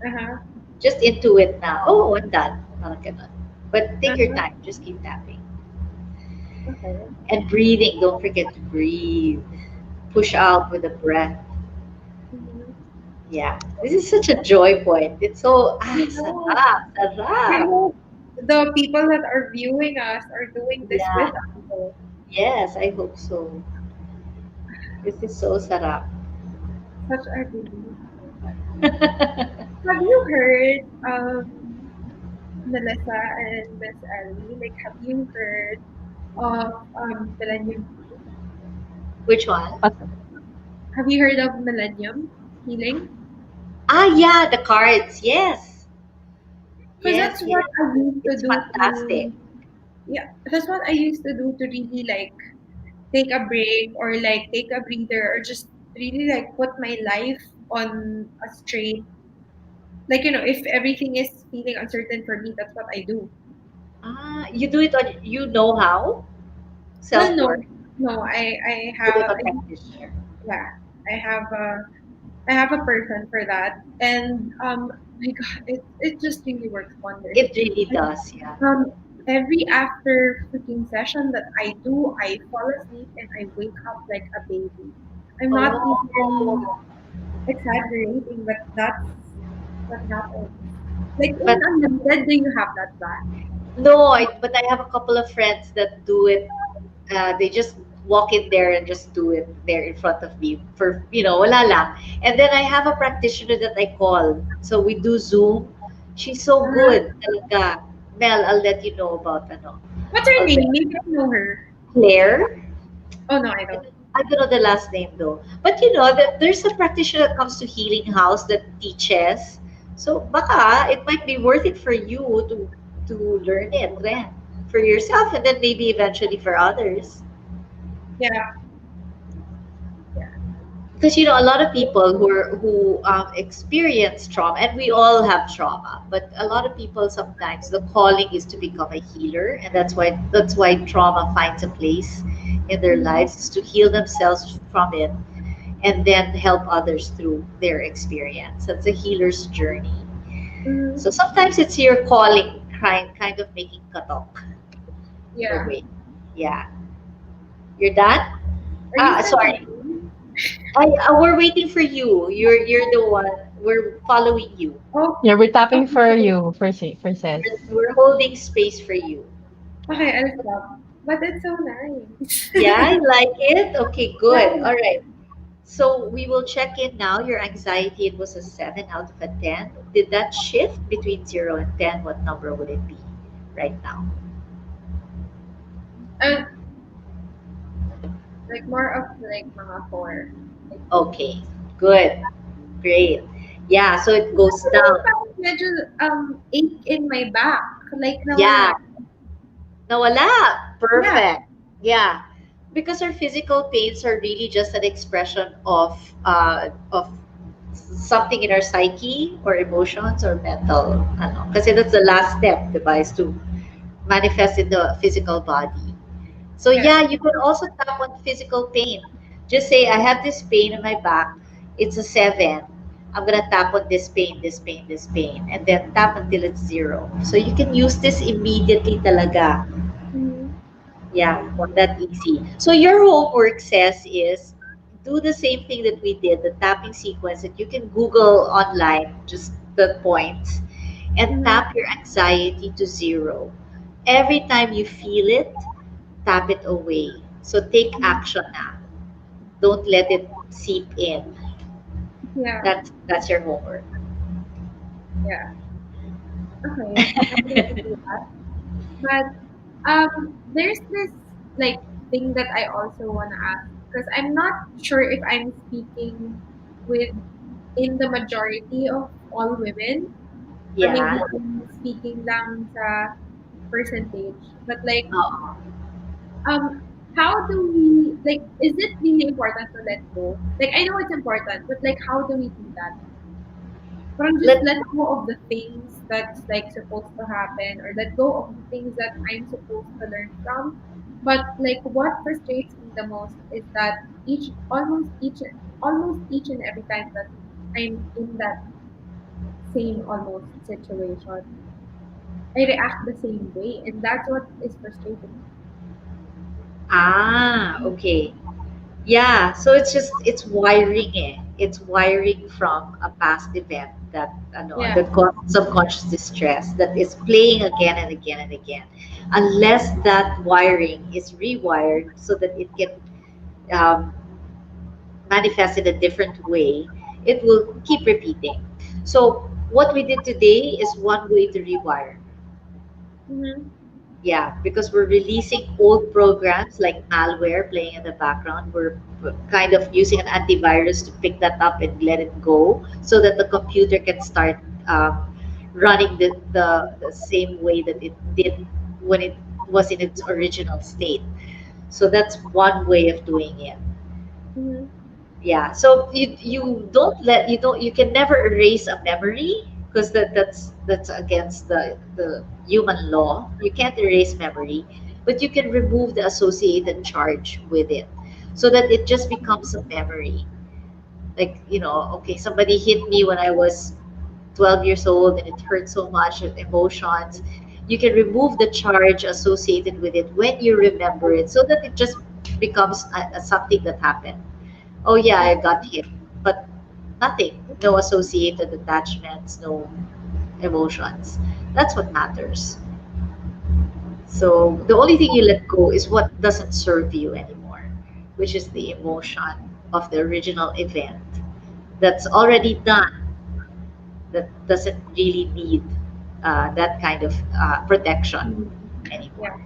uh-huh. Just intuit na, oh, I'm done. Parang ganun. But take your Uh-huh. time, just keep tapping. Okay. And breathing, don't forget to breathe. Push out with the breath. Mm-hmm. Yeah, this is such a joy point. It's so, I know. sarap, I sarap. hope the people that are viewing us are doing this with Yeah, us. So, yes, I hope so. This is so sarap. such a relief. Have you heard Melissa and Miss Ellie? Like, have you heard of Millennium Healing? Which one? Have you heard of Millennium Healing? Ah, yeah, the cards. Yes, Because yes, that's what yes. I used to It's do fantastic. to, yeah, that's what I used to do to really like take a break or like take a breather or just really like put my life on a straight, like, if everything is feeling uncertain for me, that's what I do. Ah, you do it on, you know how? Well, Self no, work. No, I You have have a practitioner. yeah, I have a I have a person for that, and my God, it just really works wonders. It really Like, does, yeah. every after freaking session that I do, I fall asleep and I wake up like a baby. I'm not even Oh, exaggerating, but that's what happens. Like in but Unlimited, do you have that plan? no, but I have a couple of friends that do it. They just walk in there and just do it there in front of me for, wala lang. And then I have a practitioner that I call. So we do Zoom. She's so Uh-huh. good. Talaga. Mel, I'll let you know about What's her I'll name? Maybe I know her. Claire. Oh no, I I don't. don't I don't know the last name though. But that there's a practitioner that comes to Healing House that teaches. So baka it might be worth it for you to learn it, Ren, for yourself and then maybe eventually for others. Yeah, yeah. Because a lot of people who experience trauma, and we all have trauma, but a lot of people sometimes the calling is to become a healer, and that's why trauma finds a place in their Mm-hmm. lives, is to heal themselves from it and then help others through their experience. That's a healer's journey. Mm-hmm. So sometimes it's your calling, kind of making katok in a Yeah. way. Yeah. You're done? Are you still Sorry. thinking? We're waiting for you. You're the one. We're following you. Oh, Yeah, we're tapping for okay. you, for We're, Ses. we're holding space for you. Okay, I'll stop. But it's so nice. Yeah, you like it? Okay, good. Yeah. All right. So we will check in now. Your anxiety, it was a 7 out of a 10. Did that shift between 0 and 10? What number would it be right now? Uh, like more of like mga four. Like, Okay, good. Great. Yeah, so it goes pero down. parang medyo ache in my back. Like nawala. Yeah, nawala. Yeah. Perfect. Yeah. Because our physical pains are really just an expression of something in our psyche or emotions or mental kasi that's the last step, diba, is to manifest in the physical body. So Yeah. yeah, you can also tap on physical pain. Just say, I have this pain in my back. It's a 7. I'm gonna tap on this pain, this pain, this pain, and then tap until it's 0. So you can use this immediately talaga. Mm-hmm. Yeah, that easy. So your homework says is do the same thing that we did, the tapping sequence that you can Google online, just the points, and Mm-hmm. tap your anxiety to 0. Every time you feel it, tap it away. So take action now. Don't let it seep in. Yeah. That's your homework. Yeah. Okay. I'm going to do that. But there's this like thing that I also want to ask because I'm not sure if I'm speaking with in the majority of all women or maybe Yeah. I'm speaking lang sa percentage. But like Oo. um how do we like is it really important to let go? Like I know it's important, but like how do we do that? Parang just Let let go of the things that's like supposed to happen or let go of the things that I'm supposed to learn from. But like what frustrates me the most is that almost each and every time that I'm in that same almost situation, I react the same way and that's what is frustrating me. okay. Yeah, so it's wiring eh. It's wiring from a past event Yeah. that caused subconscious distress that is playing again and again and again. Unless that wiring is rewired so that it can um, manifest in a different way, it will keep repeating. So what we did today is one way to rewire. Mm-hmm. Yeah, because we're releasing old programs like malware playing in the background. We're kind of using an antivirus to pick that up and let it go so that the computer can start um, running the same way that it did when it was in its original state. So that's one way of doing it. Mm-hmm. Yeah, so you can never erase a memory because that's against the human law. You can't erase memory, but you can remove the associated charge with it so that it just becomes a memory. Like, okay, somebody hit me when I was 12 years old and it hurt so much, emotions. You can remove the charge associated with it when you remember it so that it just becomes something that happened. Oh, yeah, I got hit, but nothing, no associated attachments, no emotions. That's what matters. So the only thing you let go is what doesn't serve you anymore, which is the emotion of the original event that's already done, that doesn't really need that kind of protection Mm. Yeah. anymore.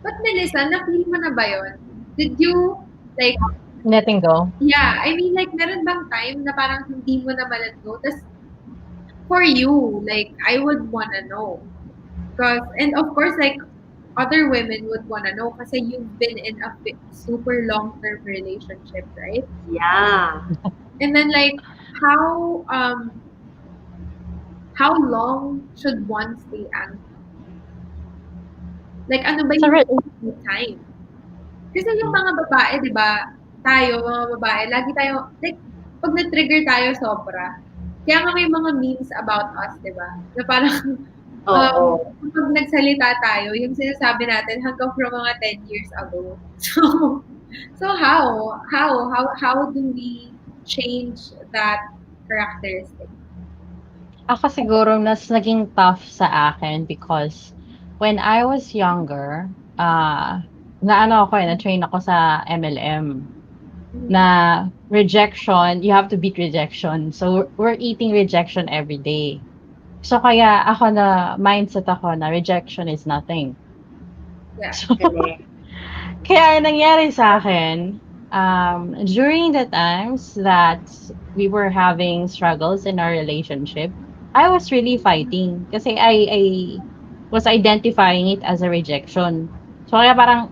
But Melissa, na-feel mo na ba yun? Did you, like, Letting go. yeah, I mean, like, meron bang time na parang hindi mo na ma-let go? Tas, for you, like, I would wanna know. Cause, and of course, like, other women would wanna know kasi you've been in a super long-term relationship, right? Yeah. And then, like, how, how long should one stay angry? Like, ano ba So, yung time? Kasi yung mga babae, di ba, tayo, mga babae, lagi tayo, like, pag na-trigger tayo sobra, kaya nga may mga memes about us, di ba? Na parang, um, Oo. kapag nagsalita tayo, yung sinasabi natin hanggang from mga 10 years ago. So, how do we change that characteristic? ako siguro mas naging tough sa akin because when I was younger, naano ako na-train ako sa MLM Mhm. na rejection, you have to beat rejection. So, we're eating rejection every day. So, kaya ako na mindset ako na rejection is nothing. Yeah. So, Galing. kaya ang nangyari sa akin, during the times that we were having struggles in our relationship, I was really fighting kasi I was identifying it as a rejection. So kaya parang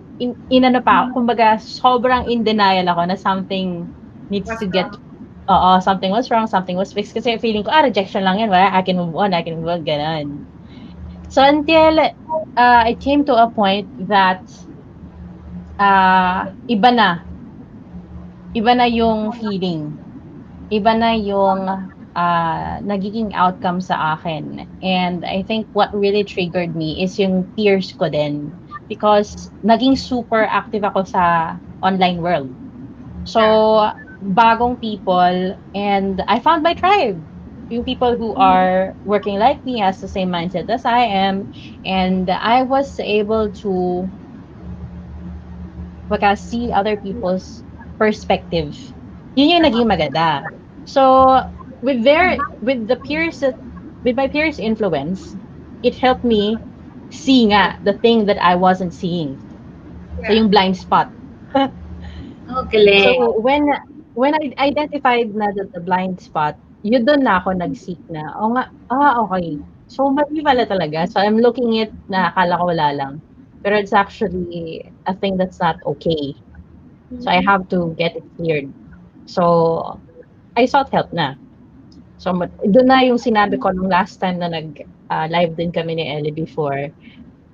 inano pa, kumbaga sobrang in denial ako na something needs What's to get, wrong? oo, something was wrong, something was fixed. Kasi feeling ko, rejection lang yan, wala, I can move on, ganun. So until it came to a point that iba na. Iba na yung feeling. Iba na yung nagiging outcome sa akin. And I think what really triggered me is yung peers ko din. Because naging super active ako sa online world. Yeah. So, bagong people and I found my tribe. Yung people who Mhm. are working like me, has the same mindset as I am. And I was able to baka see other people's perspective. Yun yung naging maganda. So, with the peers that, with my peers' influence, it helped me see nga the thing that I wasn't seeing. So, Yeah. yung blind spot. Oh, galing. So, when I identified na the blind spot, yun dun na ako nag-seek na, o nga, okay. So, mali pala talaga. So, I'm looking it na akala ko wala lang. Pero it's actually a thing that's not okay. So I Mhm. have to get it cleared. So I sought help na. So doon na yung sinabi ko nung last time na live din kami ni Ellie before.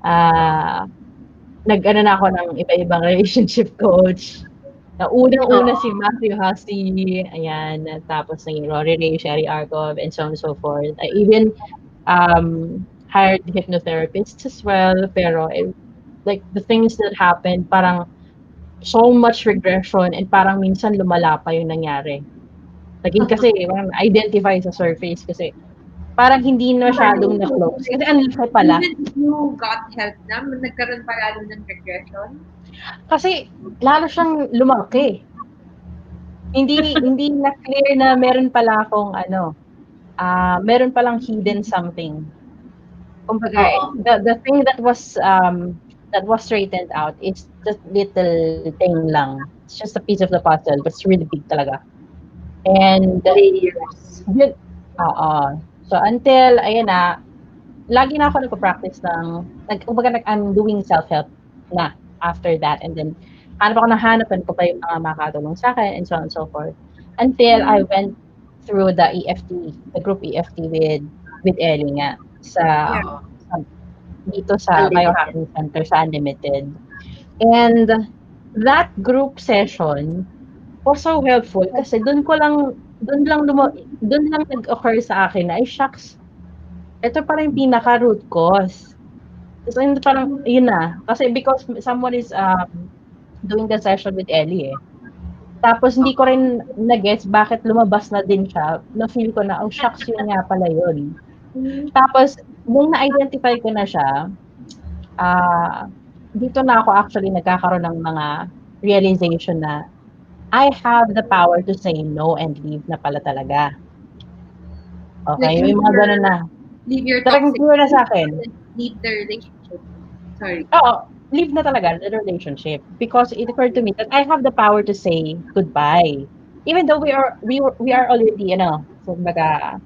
Ah, nag-ano na ako ng iba-ibang relationship coach. Na unang-una Oo. si Matthew Hussey, ayan, tapos naging Rory Ray, Sherry Arcov, and so on and so forth. I even hired hypnotherapists as well, pero like the things that happened, parang so much regression and parang minsan lumala pa yung nangyari. Naging kasi parang identify sa surface kasi parang hindi na masyadong na-close kasi ang laki pala. Even if you got help na, nagkaroon pa lalo ng regression. Kasi lalo siyang lumaki. Hindi hindi na clear na meron pala akong ano, meron palang hidden something. Kumbaga Oo. the thing that was straightened out is just little thing lang. It's just a piece of the puzzle, but it's really big talaga. And Layers. yun, oo. So until ayan na, lagi na ako nagpa-practice ng kumbaga I'm doing self-help na after that, and then hanap ko pa yung mga makakatulong sa'kin and so on and so forth. Until I went through the EFT, the group EFT with Ellie nga sa Yeah. Oo. dito sa Unlimited. Biohacking Center sa Unlimited. And that group session was so helpful kasi dun lang nag-occur sa akin na, ay shucks, ito pala yung pinaka-root cause. So, parang, yun na. Kasi because someone is doing the session with Ellie eh. Tapos hindi ko rin na-gets bakit lumabas na din siya. Na-feel ko na, oh shucks, yun nga pala yun. Mhm. Tapos, nung na-identify ko na siya, ah, dito na ako actually nagkakaroon ng mga realization na I have the power to say no and leave na pala talaga. Like Okay, may mga ganun na. leave your Talagang toxic clear na sa relationship akin. and leave the relationship. Sorry. Oo, leave na talaga the relationship because it occurred to me that I have the power to say goodbye. Even though we are already kumbaga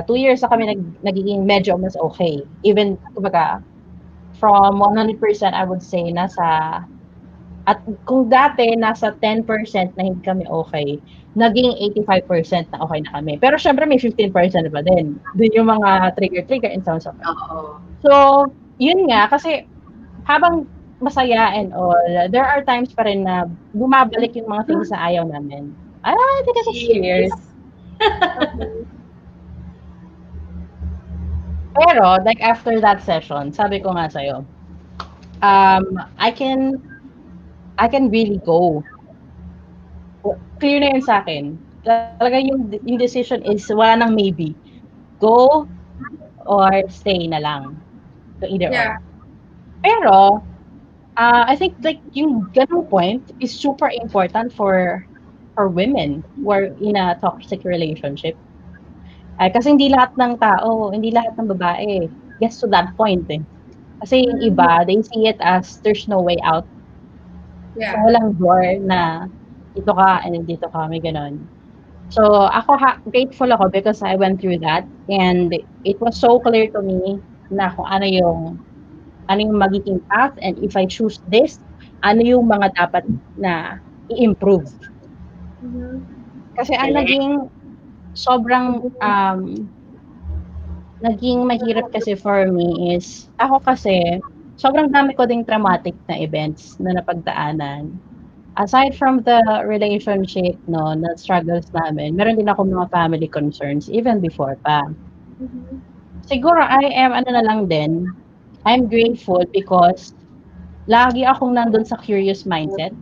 2 years na kami nagiging medyo mas okay. Even kumbaga from 100% I would say nasa at kung dati nasa 10% na hindi kami okay, naging 85% na okay na kami. Pero syempre may 15% pa din. Dun yung mga trigger and so on so forth. Oo. So, yun nga kasi habang masaya and all, there are times pa rin na bumabalik yung mga things na ayaw namin. Ay, take us Cheers. cheers. Okay. Pero, like after that session, sabi ko nga sa'yo, um, I can, I can really go. Clear na yun sa akin. Talaga yung decision is wala nang maybe. Go or stay na lang. So, either or. Yeah. Pero, I think like yung ganung point is super important for women who are in a toxic relationship. Ay, kasi hindi lahat ng tao, hindi lahat ng babae gets to that point eh. Kasi yung Mhm. iba, they see it as there's no way out. So, Yeah. walang door na dito ka and then dito ka, may ganon. So, ako grateful ako because I went through that and it was so clear to me na kung ano yung magiging path and if I choose this, ano yung mga dapat na i-improve. Mhm. Kasi ang Galing. sobrang naging mahirap kasi for me is ako kasi sobrang dami ko ding traumatic na events na napagdaanan. Aside from the relationship, no, na struggles namin, meron din ako mga family concerns even before pa. Mhm. Siguro I am ano na lang din, I'm grateful because lagi akong nandun sa curious mindset.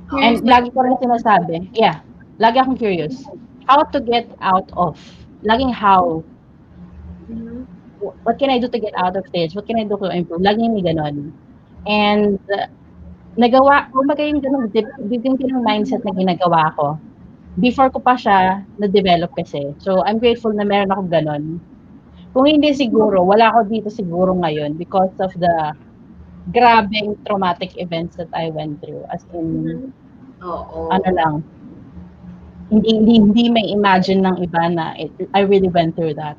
Curious And Oo. like lagi ko rin sinasabi, yeah, lagi akong curious. How to get out of. Laging how. mhm. What can I do to get out of this? What can I do to improve? Laging may ganon. And kumbaga yung ganung mindset na ginagawa ko. Before ko pa siya na-develop kasi. So, I'm grateful na meron akong ganon. Kung hindi siguro, wala ako dito siguro ngayon because of the grabeng traumatic events that I went through. As in, Mhm. ano Oo. lang, hindi may imagine ng iba na I really went through that.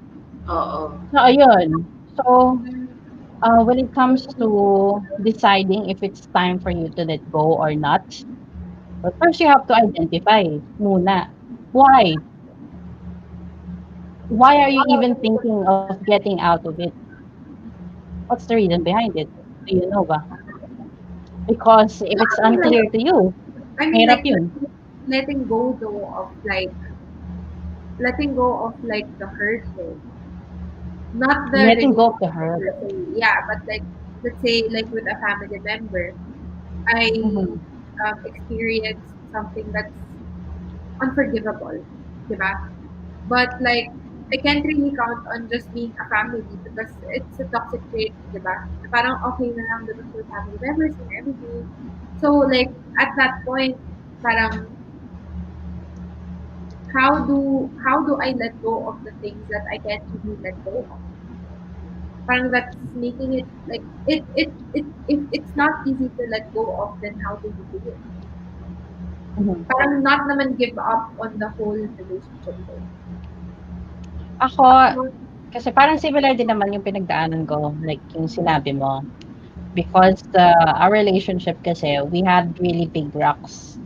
Oo. So, ayun. So, Mhm. when it comes to deciding if it's time for you to let go or not, but first you have to identify muna. Why? Why are you even thinking of getting out of it? What's the reason behind it? Do you know ba? Because if No, it's unclear to you, like mahirap yun. letting go though of like letting go of like the hurt though. Not the Letting go of the relationship hurt. per se. Yeah, but like let's say like with a family member, I Mhm. experienced something that's unforgivable, diba? But like I can't really count on just being a family because it's a toxic trait, diba? Na parang okay na lang because we're family members and everything. So like at that point, parang how do I let go of the things that I can't really let go of? Parang that's making it like it if it's not easy to let go of, then how do you do it? Mhm. Parang not naman give up on the whole relationship though. Ako, kasi parang similar din naman yung pinagdaanan ko, like yung sinabi mo. Because our relationship kasi, we had really big rocks.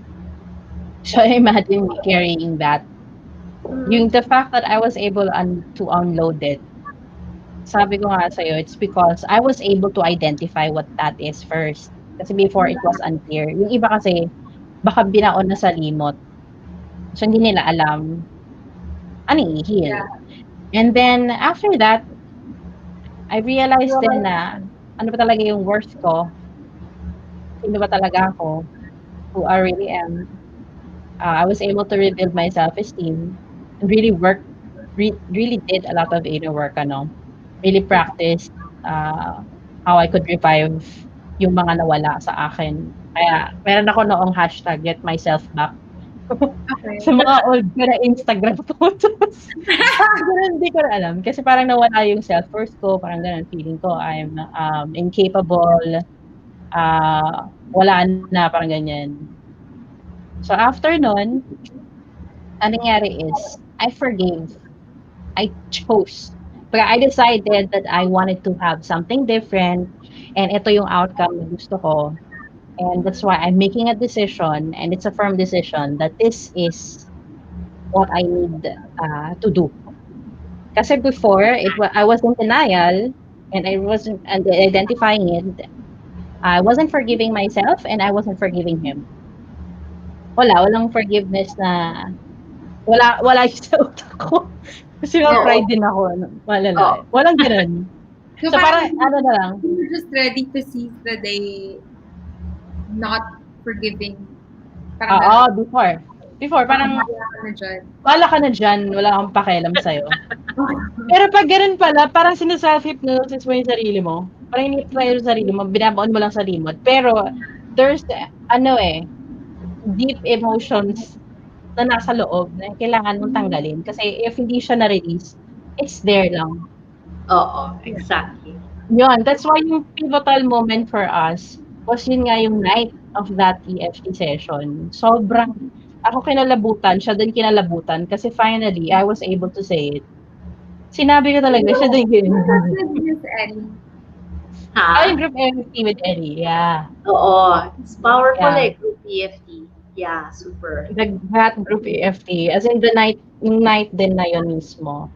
So imagine me carrying that. Mm, Yung the fact that I was able to unload it, sabi ko nga sa'yo, it's because I was able to identify what that is first. Kasi before it was unclear. Yung iba kasi baka binaon na sa limot. So hindi nila alam ano i-heal. Yeah. And then after that, I realized din So, na ano ba talaga yung worth ko, sino ba talaga ako, who I really am. I was able to rebuild my self-esteem and really really did a lot of inner work, ano. Really practiced uh, how I could revive yung mga nawala sa akin. Kaya meron ako noong hashtag get myself back sa okay. mga old ko na Instagram photos. Siguro hindi ko na alam kasi parang nawala yung self-worth ko, parang gano'n. Feeling ko I'm, incapable, wala na, parang ganyan. So after nun, ang nangyari is I forgave. I chose. But I decided that I wanted to have something different and ito yung outcome na gusto ko. And that's why I'm making a decision and it's a firm decision that this is what I need to do. Kasi before, I was in denial and I wasn't and identifying it. I wasn't forgiving myself and I wasn't forgiving him. Walang forgiveness na wala yun sa utak ko. Kasi Oo. ma-pride din ako, ano, malala. Oo. Walang gano'n. So So parang parang ano na lang, you're just ready to seize the day not forgiving. Parang oo, gano'n. before. Before Parang parang bahala ka na dyan. bahala ka na diyan, wala akong pakialam sa'yo. Pero 'pag gano'n pala, parang sine-self-hypnosis mo yung sarili mo. Parang ini-try mo yung sarili mo, binabaon mo lang sa limot. Pero there's ano, deep emotions na nasa loob na kailangan mong tanggalin. Kasi if hindi siya na-release, it's there lang. Oo, exactly. Yun, that's why yung pivotal moment for us was yun nga yung night of that EFT session. Sobrang ako kinalabutan, siya din kinalabutan kasi finally, I was able to say it. Sinabi ko talaga, siya din What yun. was with Miss Ellie? Ay, Ha? group EFT with Ellie, yeah. Oo. It's powerful Yeah. group EFT. Yeah, super. That group EFT, as in the night, yung night din na yun mismo.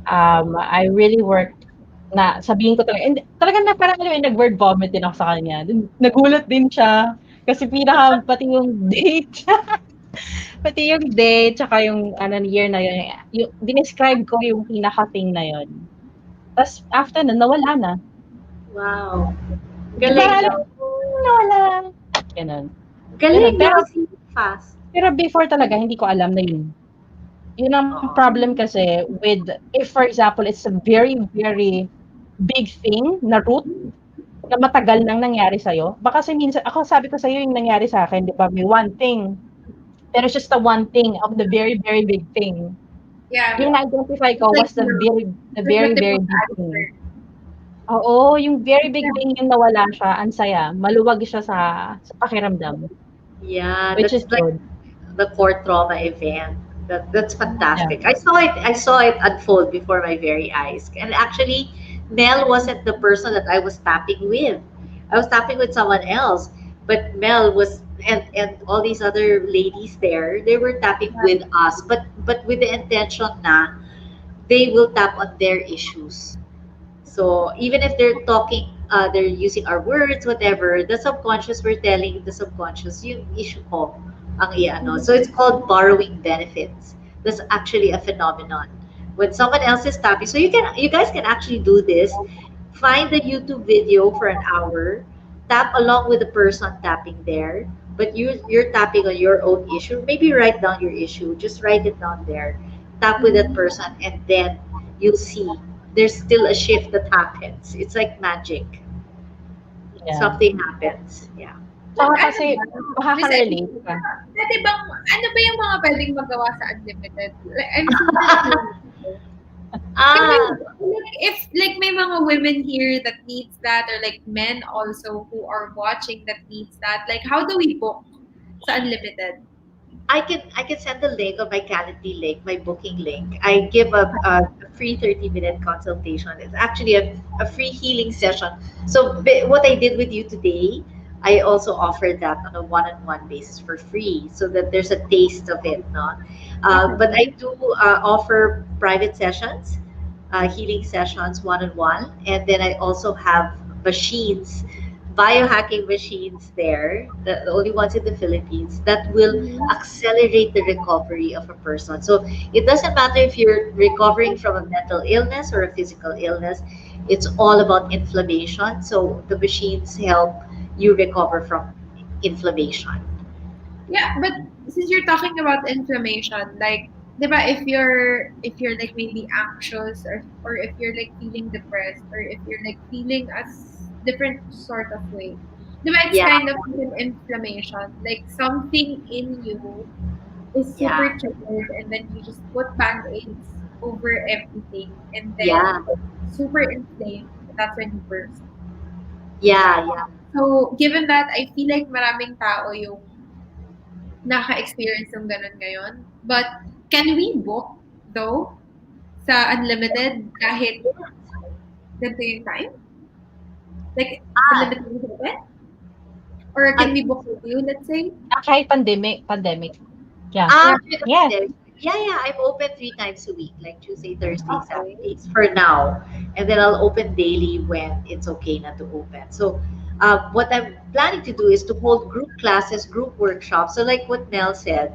I really worked na sabihin ko talaga, and talagang na parang alam mo yun, nag-word vomit din ako sa kanya. Then, nagulat din siya. Kasi pati yung date, pati yung date, tsaka yung ano, year na yun, yung, dinescribe ko yung pinaka-thing na yun. Tapos, after nun, nawala na. Wow. Di parang Galing, alam, no? nawala. Ganun. Ganun. Galing, no? See, fast. Pero before talaga, hindi ko alam na yun. Yun ang Oo. problem kasi with, if for example, it's a very, very big thing na root na matagal nang nangyari sa'yo. Baka kasi minsan, ako sabi ko sa'yo yung nangyari sa akin, di ba? May one thing. Pero it's just the one thing of the very, very big thing. Yeah. Yung na-identify It's ko like, was the like the very, tip very of the big thing. iceberg. Oo, yung very big Yeah. thing yung nawala siya, ang saya. Maluwag siya sa pakiramdam, Yeah, which is that's like good. the core trauma event. That's Yeah. fantastic. I saw it unfold before my very eyes. And actually, Mel wasn't the person that I was tapping with. I was tapping with someone else. But Mel was and all these other ladies there, they were tapping with us, but with the intention na they will tap on their issues. So even if they're talking, they're using our words, whatever, the subconscious, we're telling the subconscious, yung issue ko, ang i-ano. So it's called borrowing benefits. That's actually a phenomenon. When someone else is tapping, so you guys can actually do this. Find the YouTube video for an hour, tap along with the person tapping there, but you're tapping on your own issue. Maybe write down your issue. Just write it down there. Tap with that person, and then you'll see there's still a shift that happens. It's like magic. Yeah. Something happens. Yeah. But Tsaka ano kasi ba? Miss Ellie, makaka-relate ka. pwede bang, ano ba yung mga pwedeng magawa sa unlimited? Like, I'm super curious. Kasi, Ah, like, if, like, may mga women here that needs that, or like men also who are watching that needs that, like, how do we book sa unlimited? I can send the link on my Calendly link, my booking link. I give a free 30-minute consultation. It's actually a free healing session. So what I did with you today, I also offered that on a one-on-one basis for free, so that there's a taste of it, no? Okay. But I do offer private sessions. healing sessions one on one, and then I also have machines, biohacking machines there, the only ones in the Philippines that will Mhm. accelerate the recovery of a person. So it doesn't matter if you're recovering from a mental illness or a physical illness, it's all about inflammation. So the machines help you recover from inflammation. Yeah, but since you're talking about inflammation, like, 'di ba, if you're like maybe anxious, or if you're like feeling depressed, or if you're like feeling a different sort of way, 'di ba, it's Yeah, kind of like an inflammation. Like something in you is super yeah, triggered, and then you just put band-aids over everything, and then yeah, it's super inflamed. That's when you burst. 'Di ba? yeah, yeah. So, given that, I feel like maraming tao yung naka-experience ng gano'n ngayon. But can we book though sa unlimited kahit ganito yung time? Like Ah, unlimited visit? Or can we book with you, let's say? Kahit pandemic. Yeah. Yeah, During the Yes. pandemic, yeah, yeah, I'm open 3 times a week, like Tuesday, Thursday, okay. Saturdays for now, and then I'll open daily when it's okay not to open. So, what I'm planning to do is to hold group classes, group workshops. So, like what Nell said,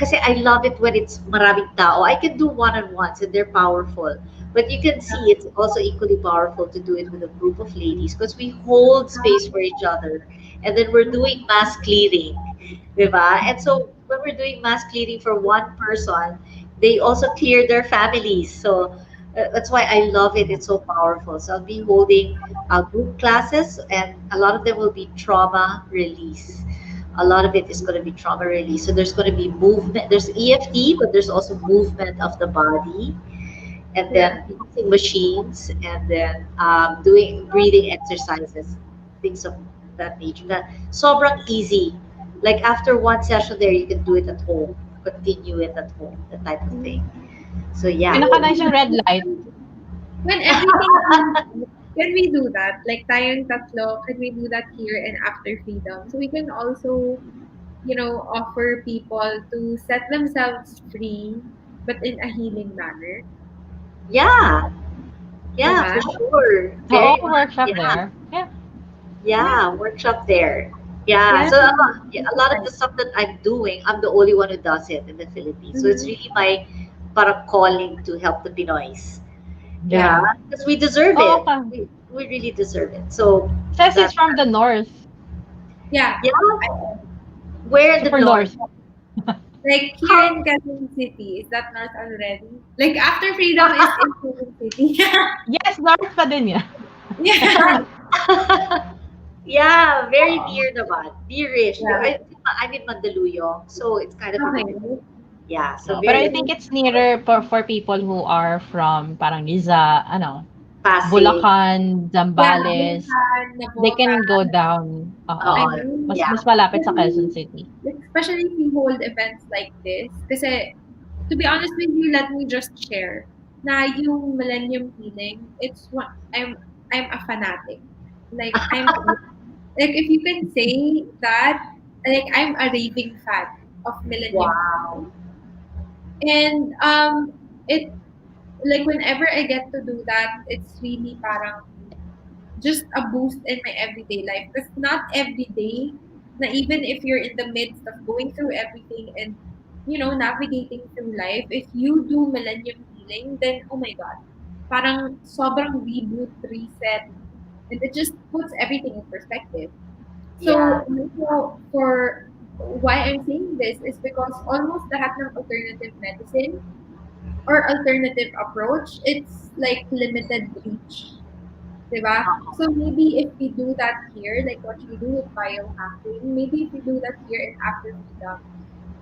kasi I love it when it's maraming tao. I can do one-on-ones and they're powerful. But you can see it's also equally powerful to do it with a group of ladies because we hold space for each other, and then we're doing mass clearing. Diba? And so when we're doing mass cleaning for one person, they also clear their families. So that's why I love it. It's so powerful. So I'll be holding group classes, and a lot of them will be trauma release. A lot of it is going to be trauma release. So there's going to be movement. There's EFT, but there's also movement of the body, and Yeah. then using machines, and then doing breathing exercises, things of that nature. That sobrang easy. Like after one session there, you can do it at home, continue it at home, that type of thing. So yeah, Pinaka-nice yung red light. When everything is, can we do that? Like tayong tatlo, can we do that here and after freedom? So we can also, offer people to set themselves free, but in a healing manner. yeah, yeah, Diba? for sure, Oo, very much, workshop yeah. there. Yeah. Yeah. Yeah, workshop there. Yeah, Yeah. so yeah, a lot of the stuff that I'm doing, I'm the only one who does it in the Philippines. So it's Mhm. really my para calling to help the Pinoys. Yeah. Yeah, Yeah. because we deserve Oo it. ka. We really deserve it. So Says he's that, from the north. Yeah. yeah, I- where in the Super north? north. Like here How? in Quezon City, is that north already? Like after freedom is in Quezon City. Yes, north pa din yan. Yeah. Yeah, very Oo. near naman. Nearish. Yeah. I'm in Mandaluyong, so it's kind of in the middle. Okay. Yeah, so No, but I very think it's nearer for people who are from parang Pasig. Bulacan, Yeah, Zambales. Bulacan, They can Navotas. go down. I Oo. Oo, know. Mas yeah. malapit sa Quezon Especially, City. especially if we hold events like this. Kasi, to be honest with you, let me just share na yung Millennium Healing, it's what I'm a fanatic. Like like if you can say that, like I'm a raving fan of Millennium Wow. Healing. And it like whenever I get to do that, it's really parang just a boost in my everyday life. Because not every day, na even if you're in the midst of going through everything and navigating through life, if you do Millennium Healing, then oh my god, parang sobrang reboot, reset, and it just puts everything in perspective. Yeah. So, for why I'm saying this is because almost lahat ng alternative medicine or alternative approach, it's like limited reach. Diba? So maybe if we do that here, like what you do with biohacking, maybe if we do that here in After Freedom,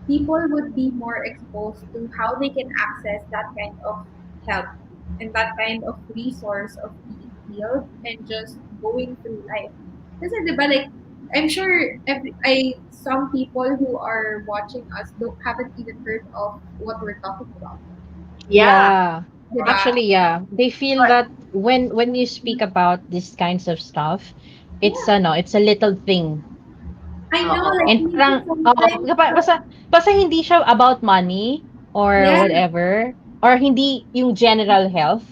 people would be more exposed to how they can access that kind of help and that kind of resource of being healed and just going through life. Kasi diba, like, I'm sure some people who are watching us haven't even heard of what we're talking about. Yeah. Yeah. Diba? Actually, yeah. They feel But that when you speak about these kinds of stuff, it's Yeah. it's a little thing. I know, like, oo. And maybe parang, oo, sometimes, basta hindi siya about money or yeah, whatever. or hindi yung general health,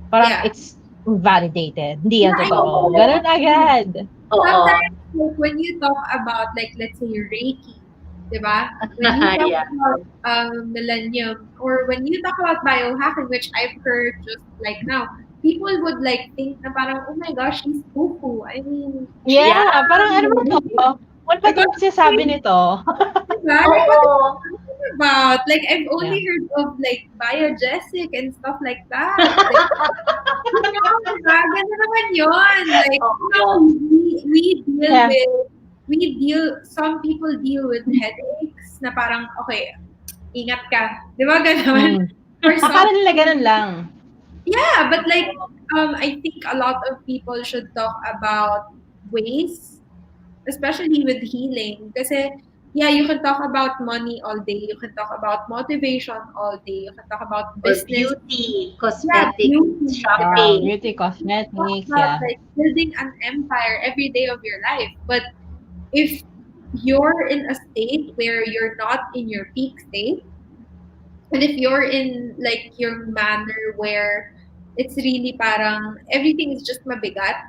parang Yeah. it's validated. Hindi Yeah, yan I feel totoo. Oo. Ganun like agad. Oo. sometimes like when you talk about like let's say Reiki, diba? When you talk Yeah. about millennium or when you talk about biohacking, which I've heard just like now, people would like think na parang, oh my gosh, she's cuckoo. I mean, she's Yeah. Yeah, parang ano ba 'to? What ba 'tong because sinasabi nito? diba? Like what is Oo. she talking about? Like I've only Yeah. heard of like biogesic and stuff like that. Like no, diba? Ganun naman yun. Like, no, Oo. we deal Yeah. with, some people deal with headaches na parang, okay, ingat ka. Di ba ganun? Hmm. For some, Akala nila ganun lang. yeah, but like, I think a lot of people should talk about ways, especially with healing. Kasi, yeah, you can talk about money all day. You can talk about motivation all day. You can talk about Or business. beauty, Yeah, cosmetic, beauty, diba? Yeah, shopping. beauty Talk cosmetics, about yeah. like building an empire every day of your life. But if you're in a state where you're not in your peak state, and if you're in like your manner where it's really parang everything is just mabigat,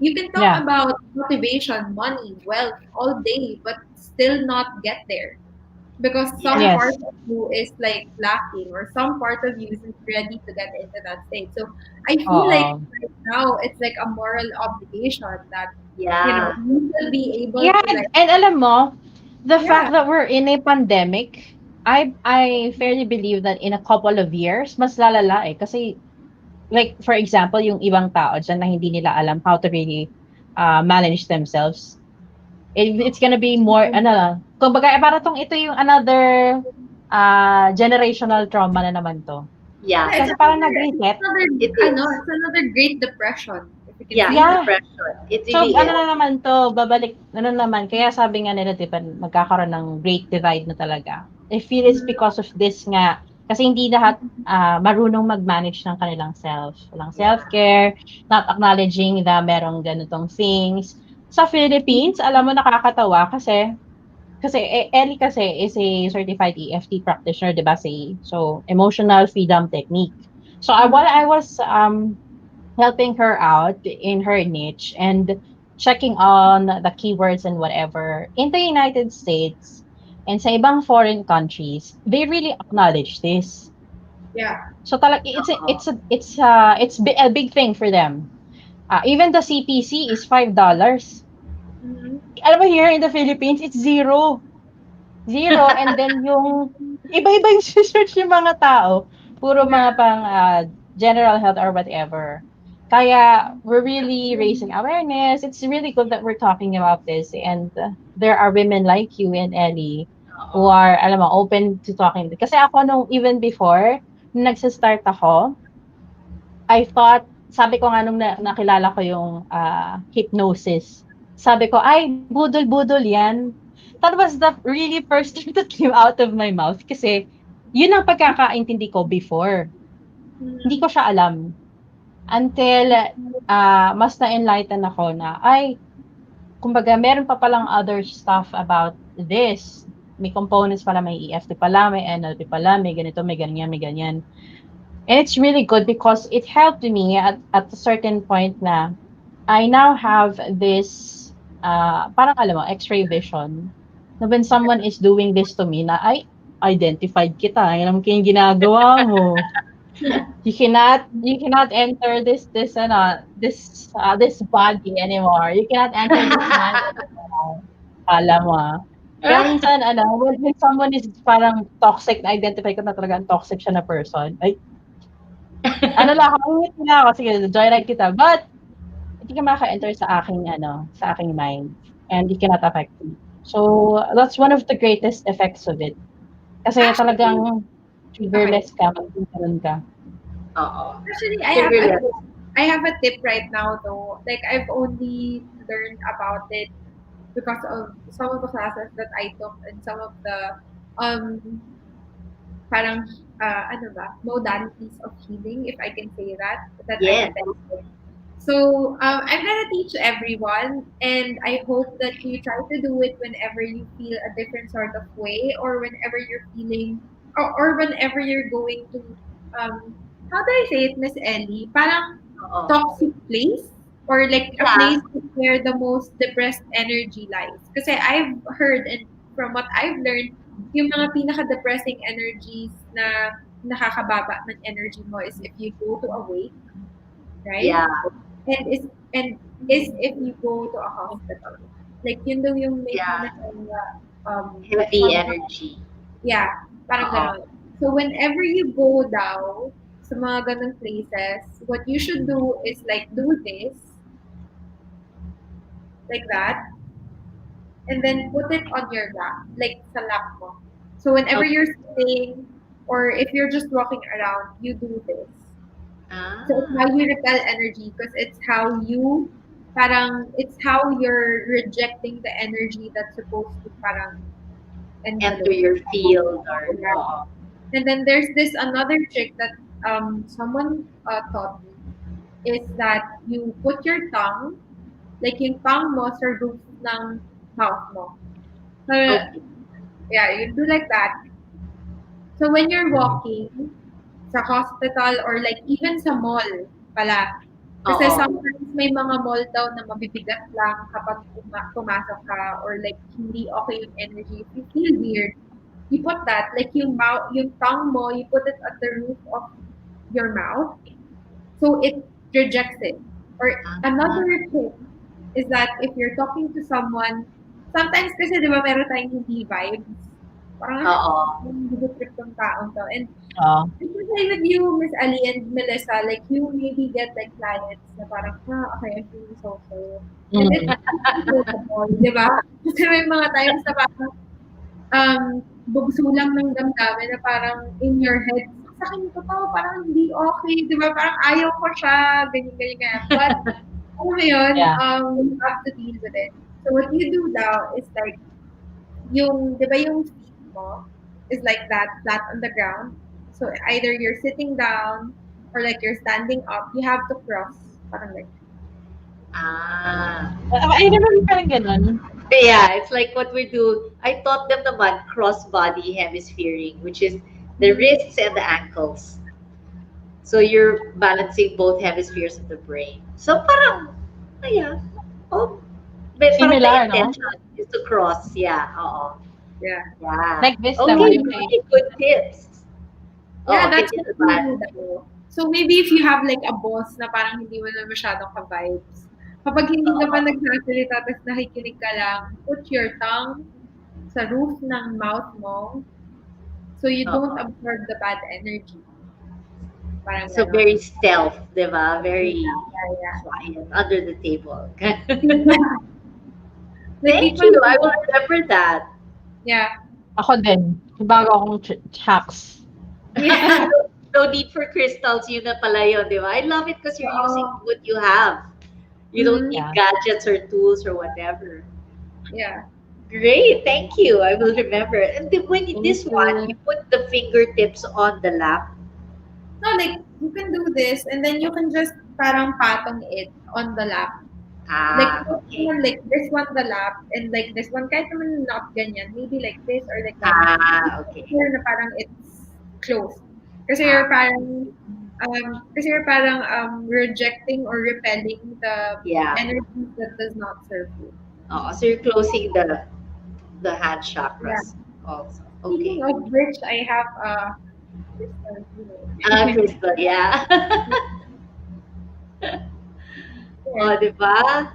you can talk Yeah. about motivation, money, wealth all day, but still not get there because some Yeah. part Yes. of you is like lacking or some part of you isn't ready to get into that state. So I feel like Oo. right now it's like a moral obligation that Yeah. you will be able Yeah, to like and alam mo, the yeah. fact that we're in a pandemic, I fairly believe that in a couple of years, mas lalala eh. Kasi, like, for example, yung ibang tao dyan na hindi nila alam how to really manage themselves. It's gonna be more, ano lang, kumbaga, para tong ito yung another generational trauma na naman to. Yeah. Yeah, Kasi parang nag-reset. It is. it's another great depression, if you can Yeah, say that. Yeah. depression. It So, really ano is. na naman 'to, babalik ano naman, kaya sabi nga nila 'di ba, magkakaroon ng great divide na talaga. I feel it's Mhm. because of this nga, kasi hindi lahat, marunong mag-manage ng kanilang self. Walang Yeah. self-care, not acknowledging na merong ganitong things. Sa Philippines, alam mo nakakatawa kasi Ellie kasi is a certified EFT practitioner, 'di ba, so emotional freedom technique. So, while Mhm. I was, helping her out in her niche and checking on the keywords and whatever in the United States and sa ibang foreign countries, they really acknowledge this. Yeah. So talag Oo. a big thing for them. Even the CPC is $5. Mhm. Alam mo, here in the Philippines, it's zero. Zero, and then yung iba-iba yung search yung mga tao, puro Yeah. mga pang, general health or whatever. Kaya we're really raising awareness. It's really good that we're talking about this, and there are women like you and Ellie who Oo. are, alam mo, open to talking. Kasi ako nung even before, nung nagsa-start ako, I thought, sabi ko nga nung nakilala ko yung hypnosis, sabi ko, ay, budol-budol yan. That was the really first thing that came out of my mouth kasi yun ang pagkakaintindi ko before. Hindi Mhm. ko siya alam until mas na-enlighten ako na, ay, kumbaga, meron pa palang other stuff about this. May components pala, may EFT pala, may NLP pala, may ganito, may ganyan, may ganyan. And it's really good because it helped me at a certain point na I now have this, parang alam mo, X-ray vision. Na when someone is doing this to me, na ay, identified kita. Alam mo yung ginagawa mo. You cannot enter this body anymore. You cannot enter this mind anymore. Kala mo, ah. Kaya minsan ano, when someone is parang toxic, na-identify ko na talagang toxic siya na person, ay, ano lang ako, ngingiti lang ako, sige, joyride kita. But hindi ka maka-enter sa aking ano, sa aking mind, and it cannot affect me. So, that's one of the greatest effects of it. Kasi Actually, talagang okay. triggerless ka, magkakaroon ka. Oo. Actually, Triggerless. I have a tip right now though. Like I've only learned about it because of some of the classes that I took and some of the um parang ano ba, modalities of healing, if I can say that, that I've Yes. attended. So I'm gonna teach everyone, and I hope that you try to do it whenever you feel a different sort of way, or whenever you're feeling or whenever you're going to how do I say it, Miss Ellie? Parang Oo. toxic place or like a Yeah, place where the most depressed energy lies. Kasi I've heard and from what I've learned, yung mga pinaka-depressing energies na nakakababa ng energy mo is if you go to a wake, right? yeah. And is if you go to a hospital. Like yun daw yung may Yeah. pinaka Heavy somehow, energy. yeah, parang Oo. ganon. So whenever you go daw sa mga ganong places, what you should do is like do this, like that, and then put it on your lap, like sa lap mo. So whenever Okay. you're sitting or if you're just walking around, you do this. So it's Ah, how you repel energy because it's how you parang it's how you're rejecting the energy that's supposed to parang enter envelope. your field or Yeah. oo. And then there's this another trick that someone taught me is that you put your tongue, like yung tongue mo sa roof ng mouth mo. So, Okay. yeah, you do like that. So when you're walking sa hospital or like even sa mall pala, kasi Oo. sometimes may mga mall daw na mabibigat lang kapag pumasok ka or like hindi okay yung energy. If you feel weird, you put that, like yung mouth, yung tongue mo, you put it at the roof of your mouth so it rejects it. Or Ah, another thing is that if you're talking to someone, sometimes kasi di ba meron tayong hindi vibes. Parang, oo. hindi ko trip tong taong to. And Oo. especially with you, Miss Ali and Melissa, like you maybe get like clients na parang, okay, I'm feeling so. And it's Mm. relatable, di ba? Kasi may mga times na parang bugso lang ng damdamin na parang in your head, sa akin ko to, parang hindi okay, di ba? Parang ayaw ko siya, ganyan. But, alam mo yun, Yeah. you have to deal with it. So what you do now is like, yung, di ba yung feet mo is like that, flat on the ground. So either you're sitting down or like you're standing up, you have to cross. Parang like, Ah. I remember parang gano'n. Yeah, it's like what we do. I taught them naman cross-body hemisphering, which is the mm, wrists and the ankles. So you're balancing both hemispheres of the brain. So parang, yeah. Oh, but parang the Similar, no? intention is to cross. Yeah, oo. yeah. Yeah. Like this Okay, naman, yung Maybe, may really good tips. yeah, Oo, that's what continue we ba? do daw. So maybe if you have like a boss na parang hindi mo na masyadong ka-vibes, kapag hindi ka pa Oo. nagsasalita tapos nakikinig ka lang, put your tongue sa roof ng mouth mo so you don't Oo. absorb the bad energy. Parang So ganon. very stealth, di ba? Yeah, Very yeah, quiet, under the table. yeah. Like Thank people you. do I will that. remember that. Yeah. ako din. May bago akong hacks. Yeah. no, no need for crystals, yun na pala yun, di ba? I love it because you're using Oo. what you have. You don't Mhm. need Yeah. gadgets or tools or whatever. Yeah. Great, thank you. I will remember. And then when Thank this one, you you. put the fingertips on the lap. No, like you can do this and then you can just parang patong it on the lap. Like Ah, put okay. naman like this one the lap and like this one kahit naman not ganyan, maybe like this or like that. Ah, okay. Here na parang it's closed. Kasi Ah, you're parang kasi you're parang rejecting or repelling the yeah. energy that does not serve you. Oh, so you're closing the hand Yeah. chakras also. Speaking Okay. of which, I have crystal Ah, here. crystal, yeah. Oh, There. di ba?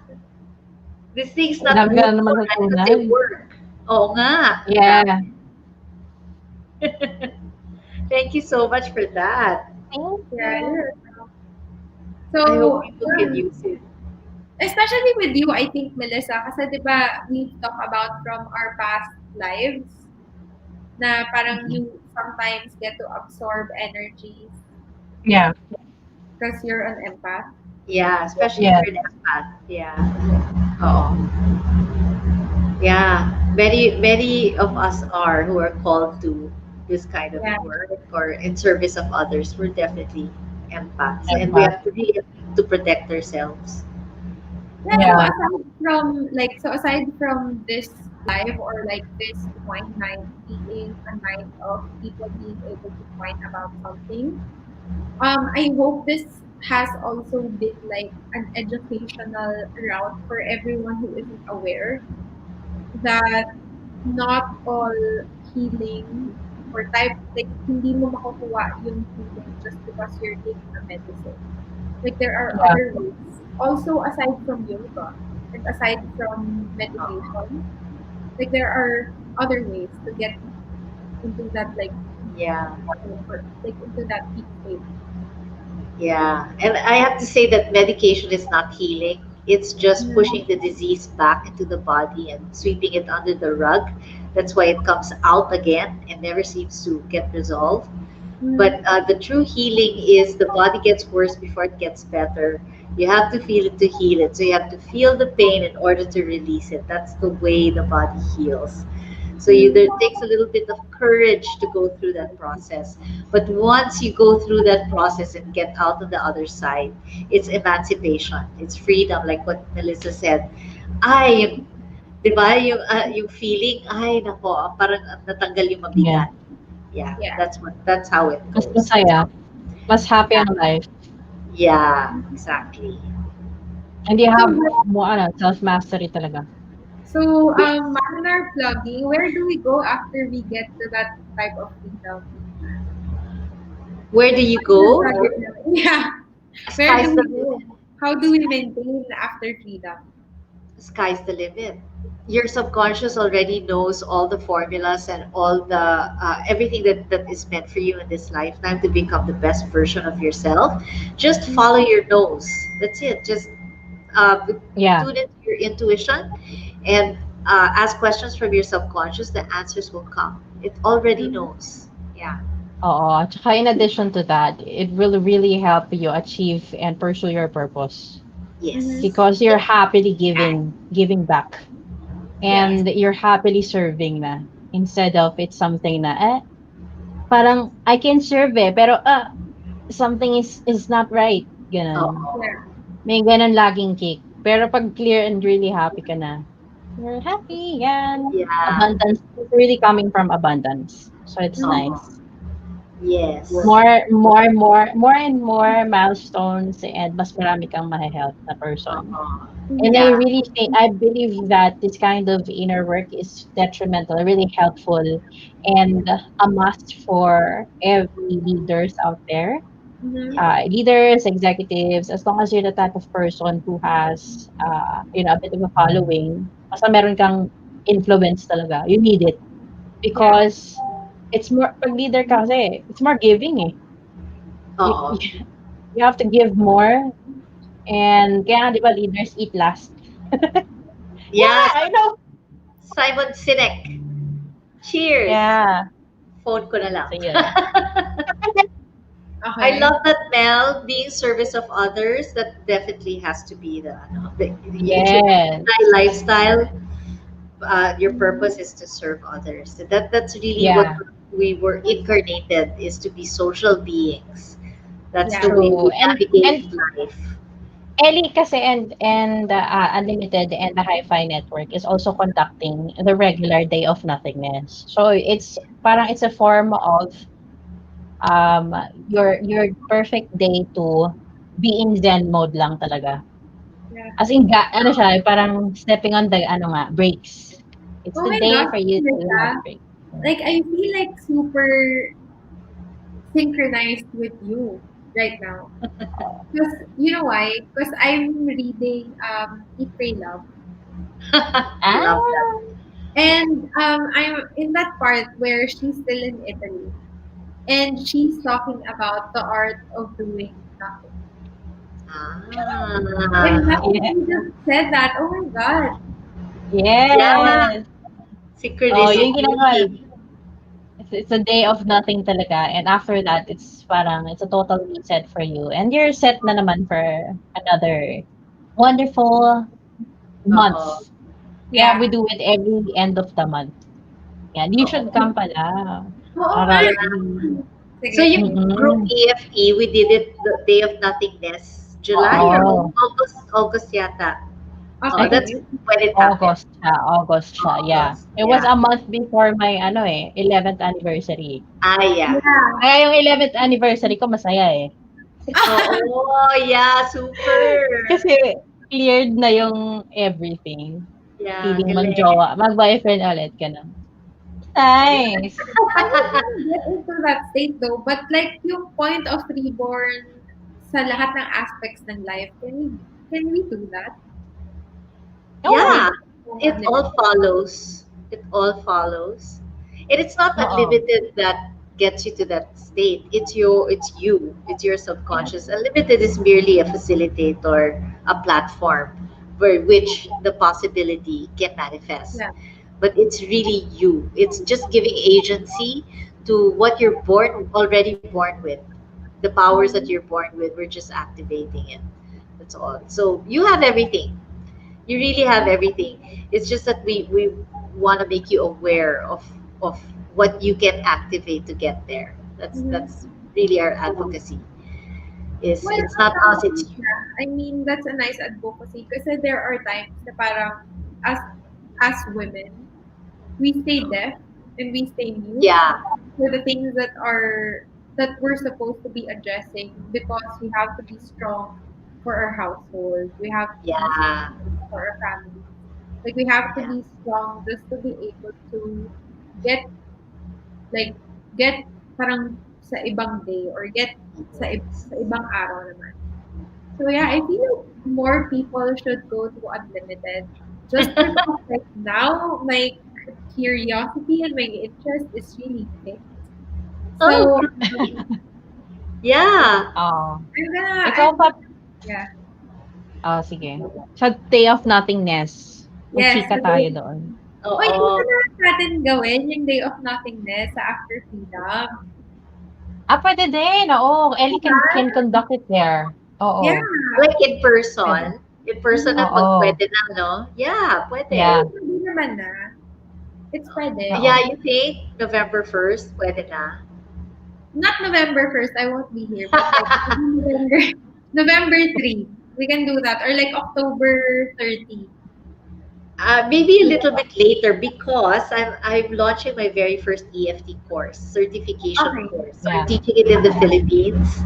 These things Ang not dami ka good na naman for us, but natutunan. they work. Oo nga. Yeah. Thank you so much for that. Thank Yeah, you. yeah. I hope So, people can use it. especially with you, I think, Melissa, kasi di ba we've talked about from our past lives na parang Mhm. you sometimes get to absorb energies Yeah. because you're an empath. Yeah, especially if Yes. you're an empath. Yeah. Oh. Yeah. Many of us are who are called to this kind of Yeah. work or in service of others. We're definitely empaths, and we Empath. have to really to protect ourselves. Yeah, Yeah. so aside from this live or like this wine night being a night of people being able to whine about something. I hope this has also been like an educational route for everyone who isn't aware that not all healing or type like hindi mo makukuha yung healing just because you're taking a medicine. Like there are Yeah. other ways. Also aside from yoga and aside from Oo. meditation, like there are other ways to get into that like Yeah. or like into that peak state. Yeah, and I have to say that medication is not healing. It's just Mm, pushing the disease back into the body and sweeping it under the rug. That's why it comes out again and never seems to get resolved. But mm, the true healing is the body gets worse before it gets better. You have to feel it to heal it. So you have to feel the pain in order to release it. That's the way the body heals. So there mm, takes a little bit of courage to go through that process. But once you go through that process and get out on the other side, it's emancipation. It's freedom, like what Melissa said. Ay, di ba, yung feeling, ay, nako, parang natanggal yung Yeah. mabigat. Yeah, yeah. that's how it Mas goes. masaya, mas happy Yeah, ang life. yeah, exactly. And you So have mo ano, self-mastery talaga. so Yes. minor plugging, where do we go after we get to that type of freedom? Where do you Minor go? plugging. Yeah. Where do Sky's the we limit. go? How do we maintain after freedom? Sky's the limit. Your subconscious already knows all the formulas and all the everything that is meant for you in this lifetime to become the best version of yourself. Just Mm, follow your nose. That's it. Just uh, Yeah, tune into your intuition and ask questions from your subconscious. The answers will come. It already mm, knows. Yeah. oo. Tsaka in addition to that, it will really help you achieve and pursue your purpose mm-hmm. Yes. because you're happily giving back, Yes. and you're happily serving na instead of it's something na, parang I can serve pero, something is not right, gano'n. Oh. Yeah. May gano'n laging kick. Pero 'pag clear and really happy ka na, you're happy, yan. Yeah. Abundance is really coming from abundance. So it's Mm-hmm. Oh. nice. Yes. More and more milestones and mas marami kang mahe-help na person. Oh. And Mm-hmm. I Yeah. really think I believe that this kind of inner work is detrimental, really helpful, and a must for every leaders out there. Mm-hmm. Yeah. Leaders, executives, as long as you're the type of person who has, a bit of a following, basta meron kang influence talaga, you need it. Yeah. Because it's more, pag leader ka kasi, it's more giving eh. You, Oh. you have to give more, and kaya nga, di ba, leaders eat last. Yeah. Yeah, I know. Simon Sinek. Cheers. Yeah. Phone ko na lang. So yun. I Okay. love that, Mel, being service of others. That definitely has to be if you Yes. lifestyle, your purpose is to serve others. That's really what Yeah. we were incarnated, is to be social beings. That's Yeah. the way True. we And navigate life. Ellie kasi and Unlimited and the Hi-Fi Network is also conducting the regular Day of Nothingness. So it's parang it's a form of um your perfect day to be in Zen mode lang talaga. Yeah. As in ano siya, parang stepping on the ano nga, brakes. It's Oh the my day God, for you to have Melissa. break. Like I feel like super synchronized with you right now. Because you know why? Because I'm reading Eat, Pray, Love. Love that. Ah, And I'm in that part where she's still in Italy. And she's talking about the art of doing nothing. And now Ah, yeah. you just said that. Oh my God. yeah, Yes. Oh, yung ginagawa. synchronicity. It's a day of nothing talaga, and after that, it's parang it's a total reset for you, and you're set na naman for another wonderful month. Oo. Yeah, Yeah. we do it every end of the month. Yeah, you should Oo. come pala Oo nga. para Yeah. Sige, So yung sige. group mm, EFE, we did it the Day of Nothingness, July or oo. August yata. Oh, I think that's Okay. when it happened. August siya, yeah. August, It was yeah. a month before my ano, eh, 11th anniversary. Ah, yeah. Yeah. Kaya yung 11th anniversary ko masaya, eh. Oh, yeah, super. Kasi cleared na yung everything. Yeah, Feeling galing. mag-jowa, mag-boyfriend ulit, gano'n. Nice. I don't wanna get into that state though, but like yung point of reborn sa lahat ng aspects ng life, can we do that? Oo, Yeah, Maybe kung it all unlimited. follows. It all follows. And it's not oo. unlimited that gets you to that state. It's you. It's your subconscious. Unlimited is merely a facilitator, a platform where which the possibility can manifest. Yeah. But it's really you. It's just giving agency to what you're born already born with. The powers that you're Mhm. born with, we're just activating it. That's all. So you have everything. You really have everything. It's just that we want to make you aware of what you can activate to get there. Mhm. That's really our advocacy. Is Well, it's not us, it's you. yeah. I mean, that's a nice advocacy kasi there are times na parang as as women, we stay deaf and we stay mute Yeah, for the things that we're supposed to be addressing because we have to be strong for our household. We have to be yeah, strong for our family. Like we have to yeah. be strong just to be able to get like get parang sa ibang day or get Yes. sa ibang araw naman. So yeah, I feel like more people should go to unlimited just because like now my curiosity and my interest is really picked. Oh, So great. Yeah. Oo. I'm gonna Ikaw pa yeah. sige. Sa Day of Nothingness, Yes, magchika tayo doon. Uy, ano Oo. na natin gawin yung Day of Nothingness sa After Freedom? Puwede din, oo. Ellie Diba? can conduct it there. Oo, Yeah. Like in puwede. person. In person na pag Oo, pwede na, no? Yeah, pwede. yeah, Oo, hindi naman na. It's pwede. Yeah, oo. you think November 1st, pwede na? Not November 1st, I won't be here, but like maybe November November 3. We can do that. Or like October 30. Maybe a little bit later because I'm launching my very first EFT course, certification Okay. course. So I'm Yeah, teaching it in the Philippines.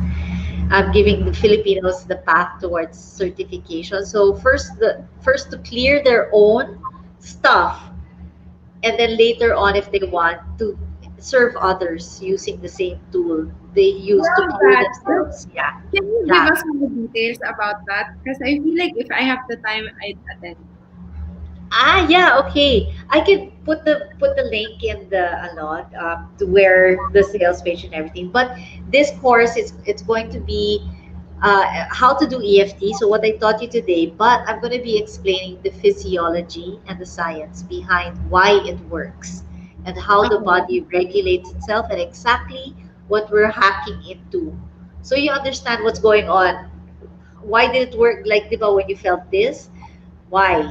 I'm giving the Filipinos the path towards certification. So first to clear their own stuff, and then later on, if they want to serve others using the same tool they use to Love clear that. themselves. Yeah, Can you give that. us more details about that? Because I feel like if I have the time, I'd attend. Ah, yeah, okay. I can put the link in the ano, to where the sales page and everything. But this course is it's going to be how to do EFT. So what I taught you today, but I'm going to be explaining the physiology and the science behind why it works and how the Okay. body regulates itself and exactly what we're hacking into. So you understand what's going on. Why did it work? Like, di ba, when you felt this, why?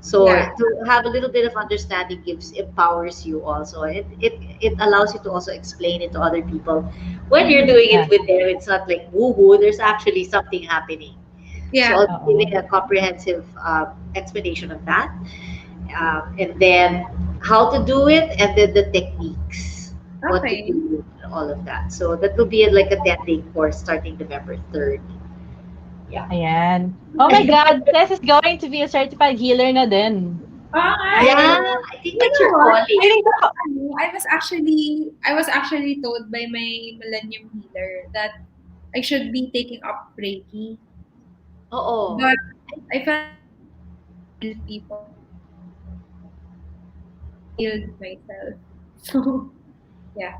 So Yeah. to have a little bit of understanding gives empowers you also. It allows you to also explain it to other people. When you're Mhm. doing yeah, it with them, it's not like woo woo. There's actually something happening. So Yeah. I'll be oo. giving a comprehensive explanation of that, and then how to do it, and then the techniques, what to Okay. do, and all of that. So that will be like a 10-day course starting November 3rd. Yeah. Ayan. Oh my God, Tess is going to be a certified healer na din. Yeah, Ay! I think You that's know your what? calling. Feeling ko I was actually told by my Millennium Healer that I should be taking up Reiki, Oo. but I felt like I can't heal people because I healed myself. So yeah,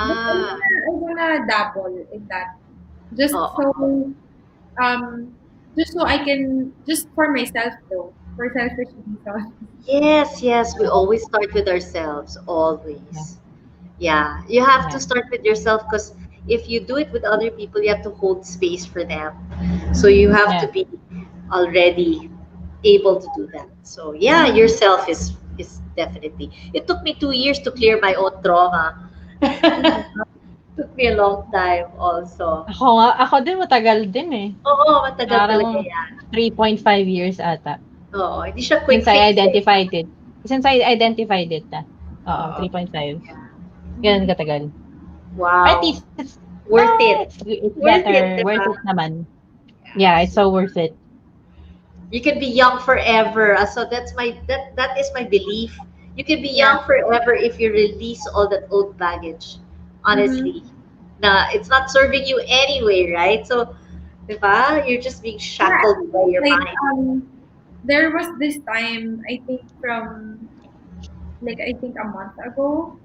but Ah, I'm gonna dabble in that just so oo. um just so I can just for myself though for selfish reasons. Yes, yes, we always start with ourselves, yeah, always. Yeah, you have to yeah, start with yourself because if you do it with other people, you have to hold space for them. So you Mhm. have to yeah. be already able to do that. So yeah, Mhm. yourself is definitely. It took me 2 years to clear my own trauma. Took me a long time also. Ako din matagal din, eh. Oo, matagal talaga Parang yan. 3.5 years ata. Oo, hindi siya quick Since I fix eh. identified it. Since I identified it na. Oo, Oo. 3.5. Gano'n Mhm. katagal. Or at Wow. least Worth it. it's Worth it, better. di Worth ba? it naman. Yeah, it's Yes. so worth it. You can be young forever. So that is my belief. You can be Yeah. young forever if you release all that old baggage. Mhm. Honestly. Nah, it's not serving you anyway, right? So, di ba? You're just being Yeah, I shackled by think, your like, mind. there was this time, I think from, like, I think a month ago,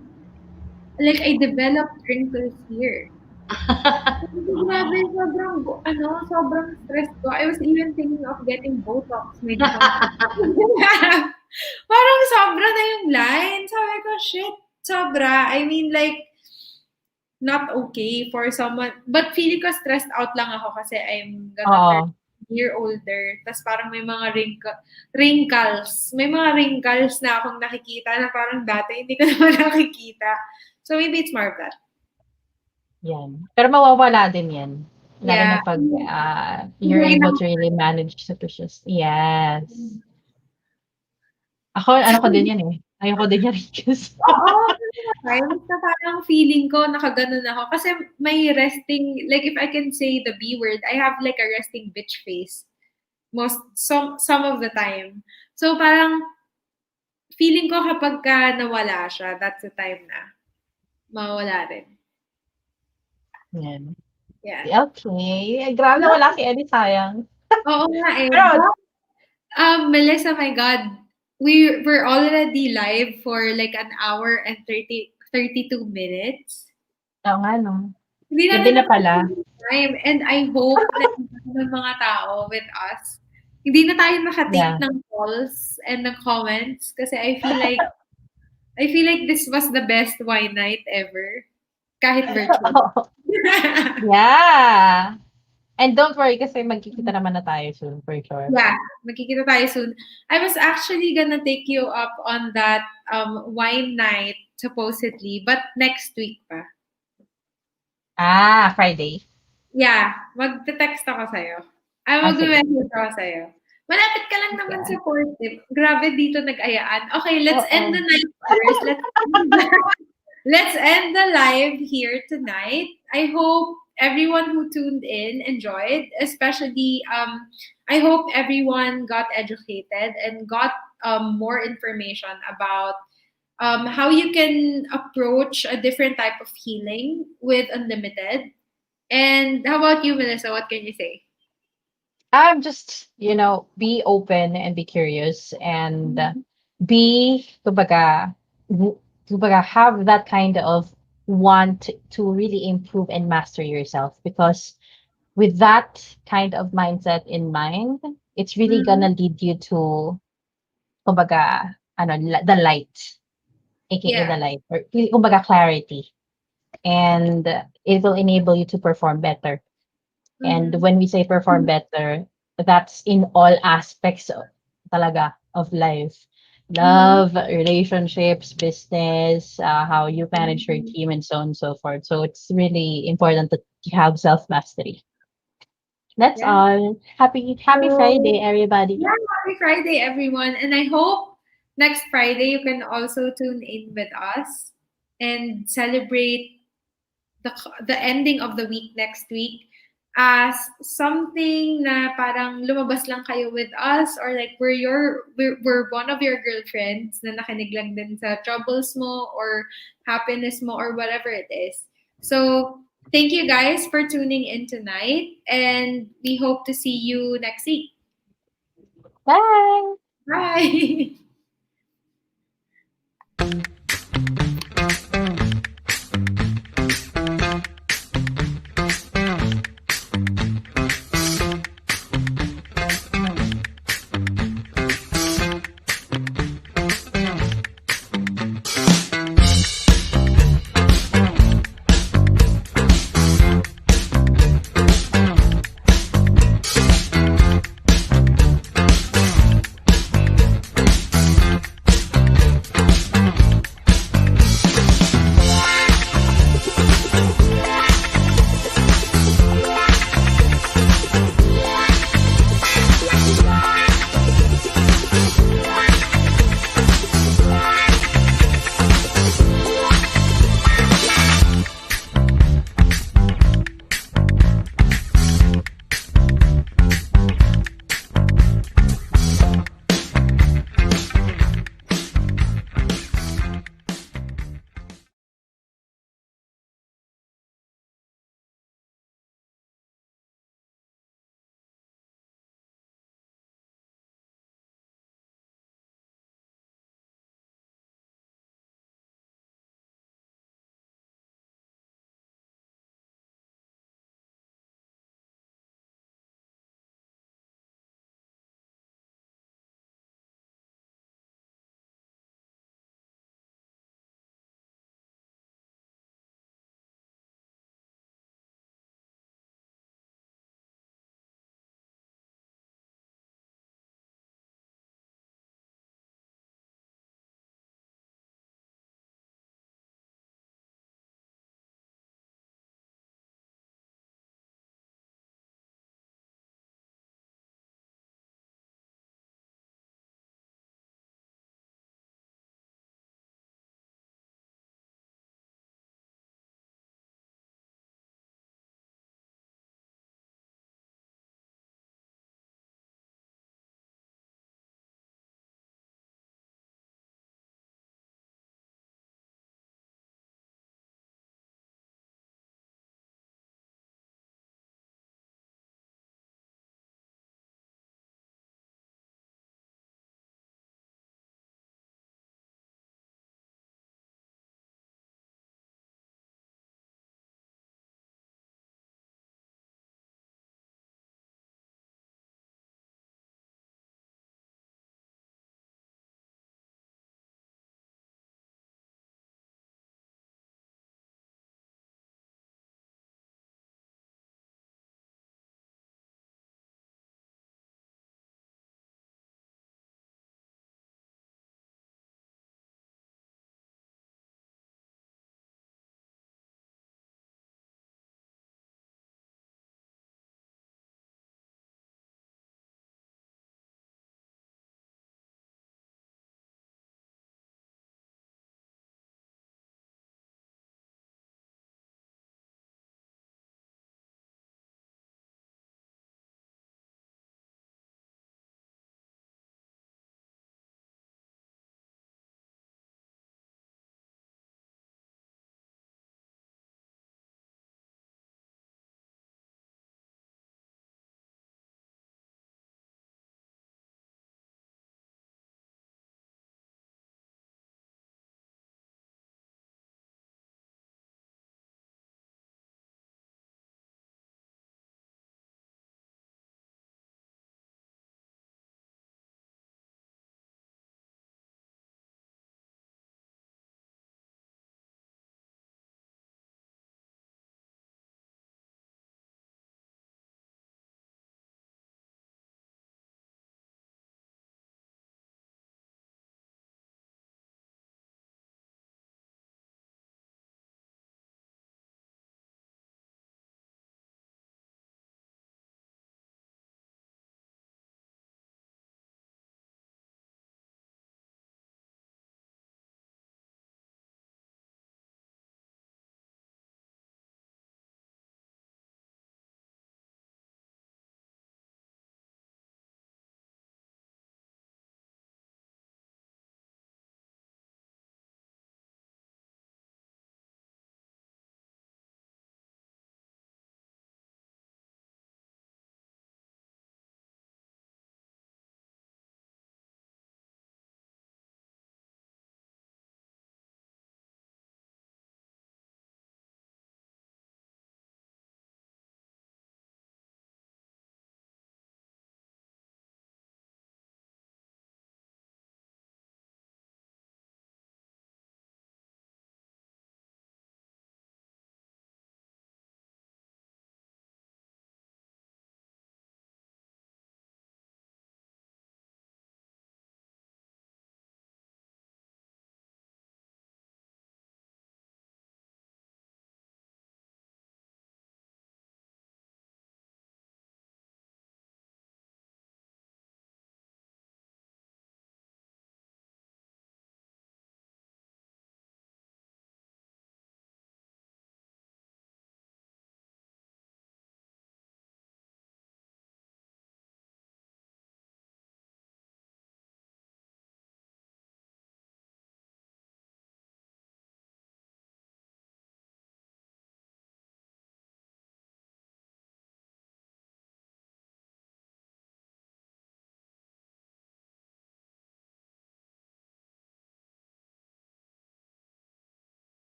like, I developed wrinkles here. Grabe, sobrang, sobrang stress ko. I was even thinking of getting Botox, my God. Parang sobra na yung line. Sabi ko, shit, sobra. I mean, like, not okay for someone. But feeling ko stressed out lang ako kasi I'm gonna turn Oo. a year older. Tapos parang may mga wrinkles. May mga wrinkles na akong nakikita na parang dati hindi ko naman nakikita. So maybe it's more of that. Yan. Pero mawawala din yan. Lalo Yeah. na pag, you're Lagyan able ako. to really manage the precious. Yes. Ako, ano ko din yan, eh. Ayoko din yan kasi Oo, may mga times na parang feeling ko nakaganon ako. Kasi may resting, like if I can say the B word, I have like a resting bitch face. Some of the time. So parang feeling ko kapagka nawala siya, that's the time na mawawala rin. yan. Yeah. Okay. Ay, grabe nawala si Ellie, sayang. Oo nga eh. Pero, But, Melissa, my God, we're already live for like an hour and 32 minutes. oo nga 'no. Hindi Gabi natin na pala. napansin yung time. And I hope na ng mga tao with us, hindi na tayo naka-take Yeah. ng calls and ng comments kasi I feel like this was the best wine night ever. Kahit virtual. Oo. Yeah. And don't worry kasi magkikita naman na tayo soon for sure. Yeah, magkikita tayo soon. I was actually gonna take you up on that wine night supposedly, but next week pa. Friday? Yeah, magte-text ako sa'yo. Sige. Magme-message ako sa'yo. Malapit ka lang naman Yeah. sa Portip. Grabe dito nag-ayaan. Okay, let's end Oo. the night first. Let's end the live here tonight. I hope everyone who tuned in enjoyed, especially I hope everyone got educated and got more information about how you can approach a different type of healing with Unlimited. And how about you, Melissa? What can you say? I'm just, be open and be curious and Mhm. be, kumbaga, have that kind of want to really improve and master yourself because with that kind of mindset in mind, it's really gonna Mhm. lead you to, kumbaga, the light, aka Yeah. the light, or kumbaga clarity. And it will enable you to perform better. And Mhm. when we say perform better, that's in all aspects talaga of life. Mhm. Love, relationships, business, how you manage your Mhm. team, and so on and so forth. So it's really important that you have self mastery. That's Yeah. all. Happy Friday, So, everybody. yeah, happy Friday, everyone. And I hope next Friday you can also tune in with us and celebrate the ending of the week next week as something na parang lumabas lang kayo with us or like we're one of your girlfriends na nakinig lang din sa troubles mo or happiness mo or whatever it is. So, thank you guys for tuning in tonight and we hope to see you next week. Bye. Bye.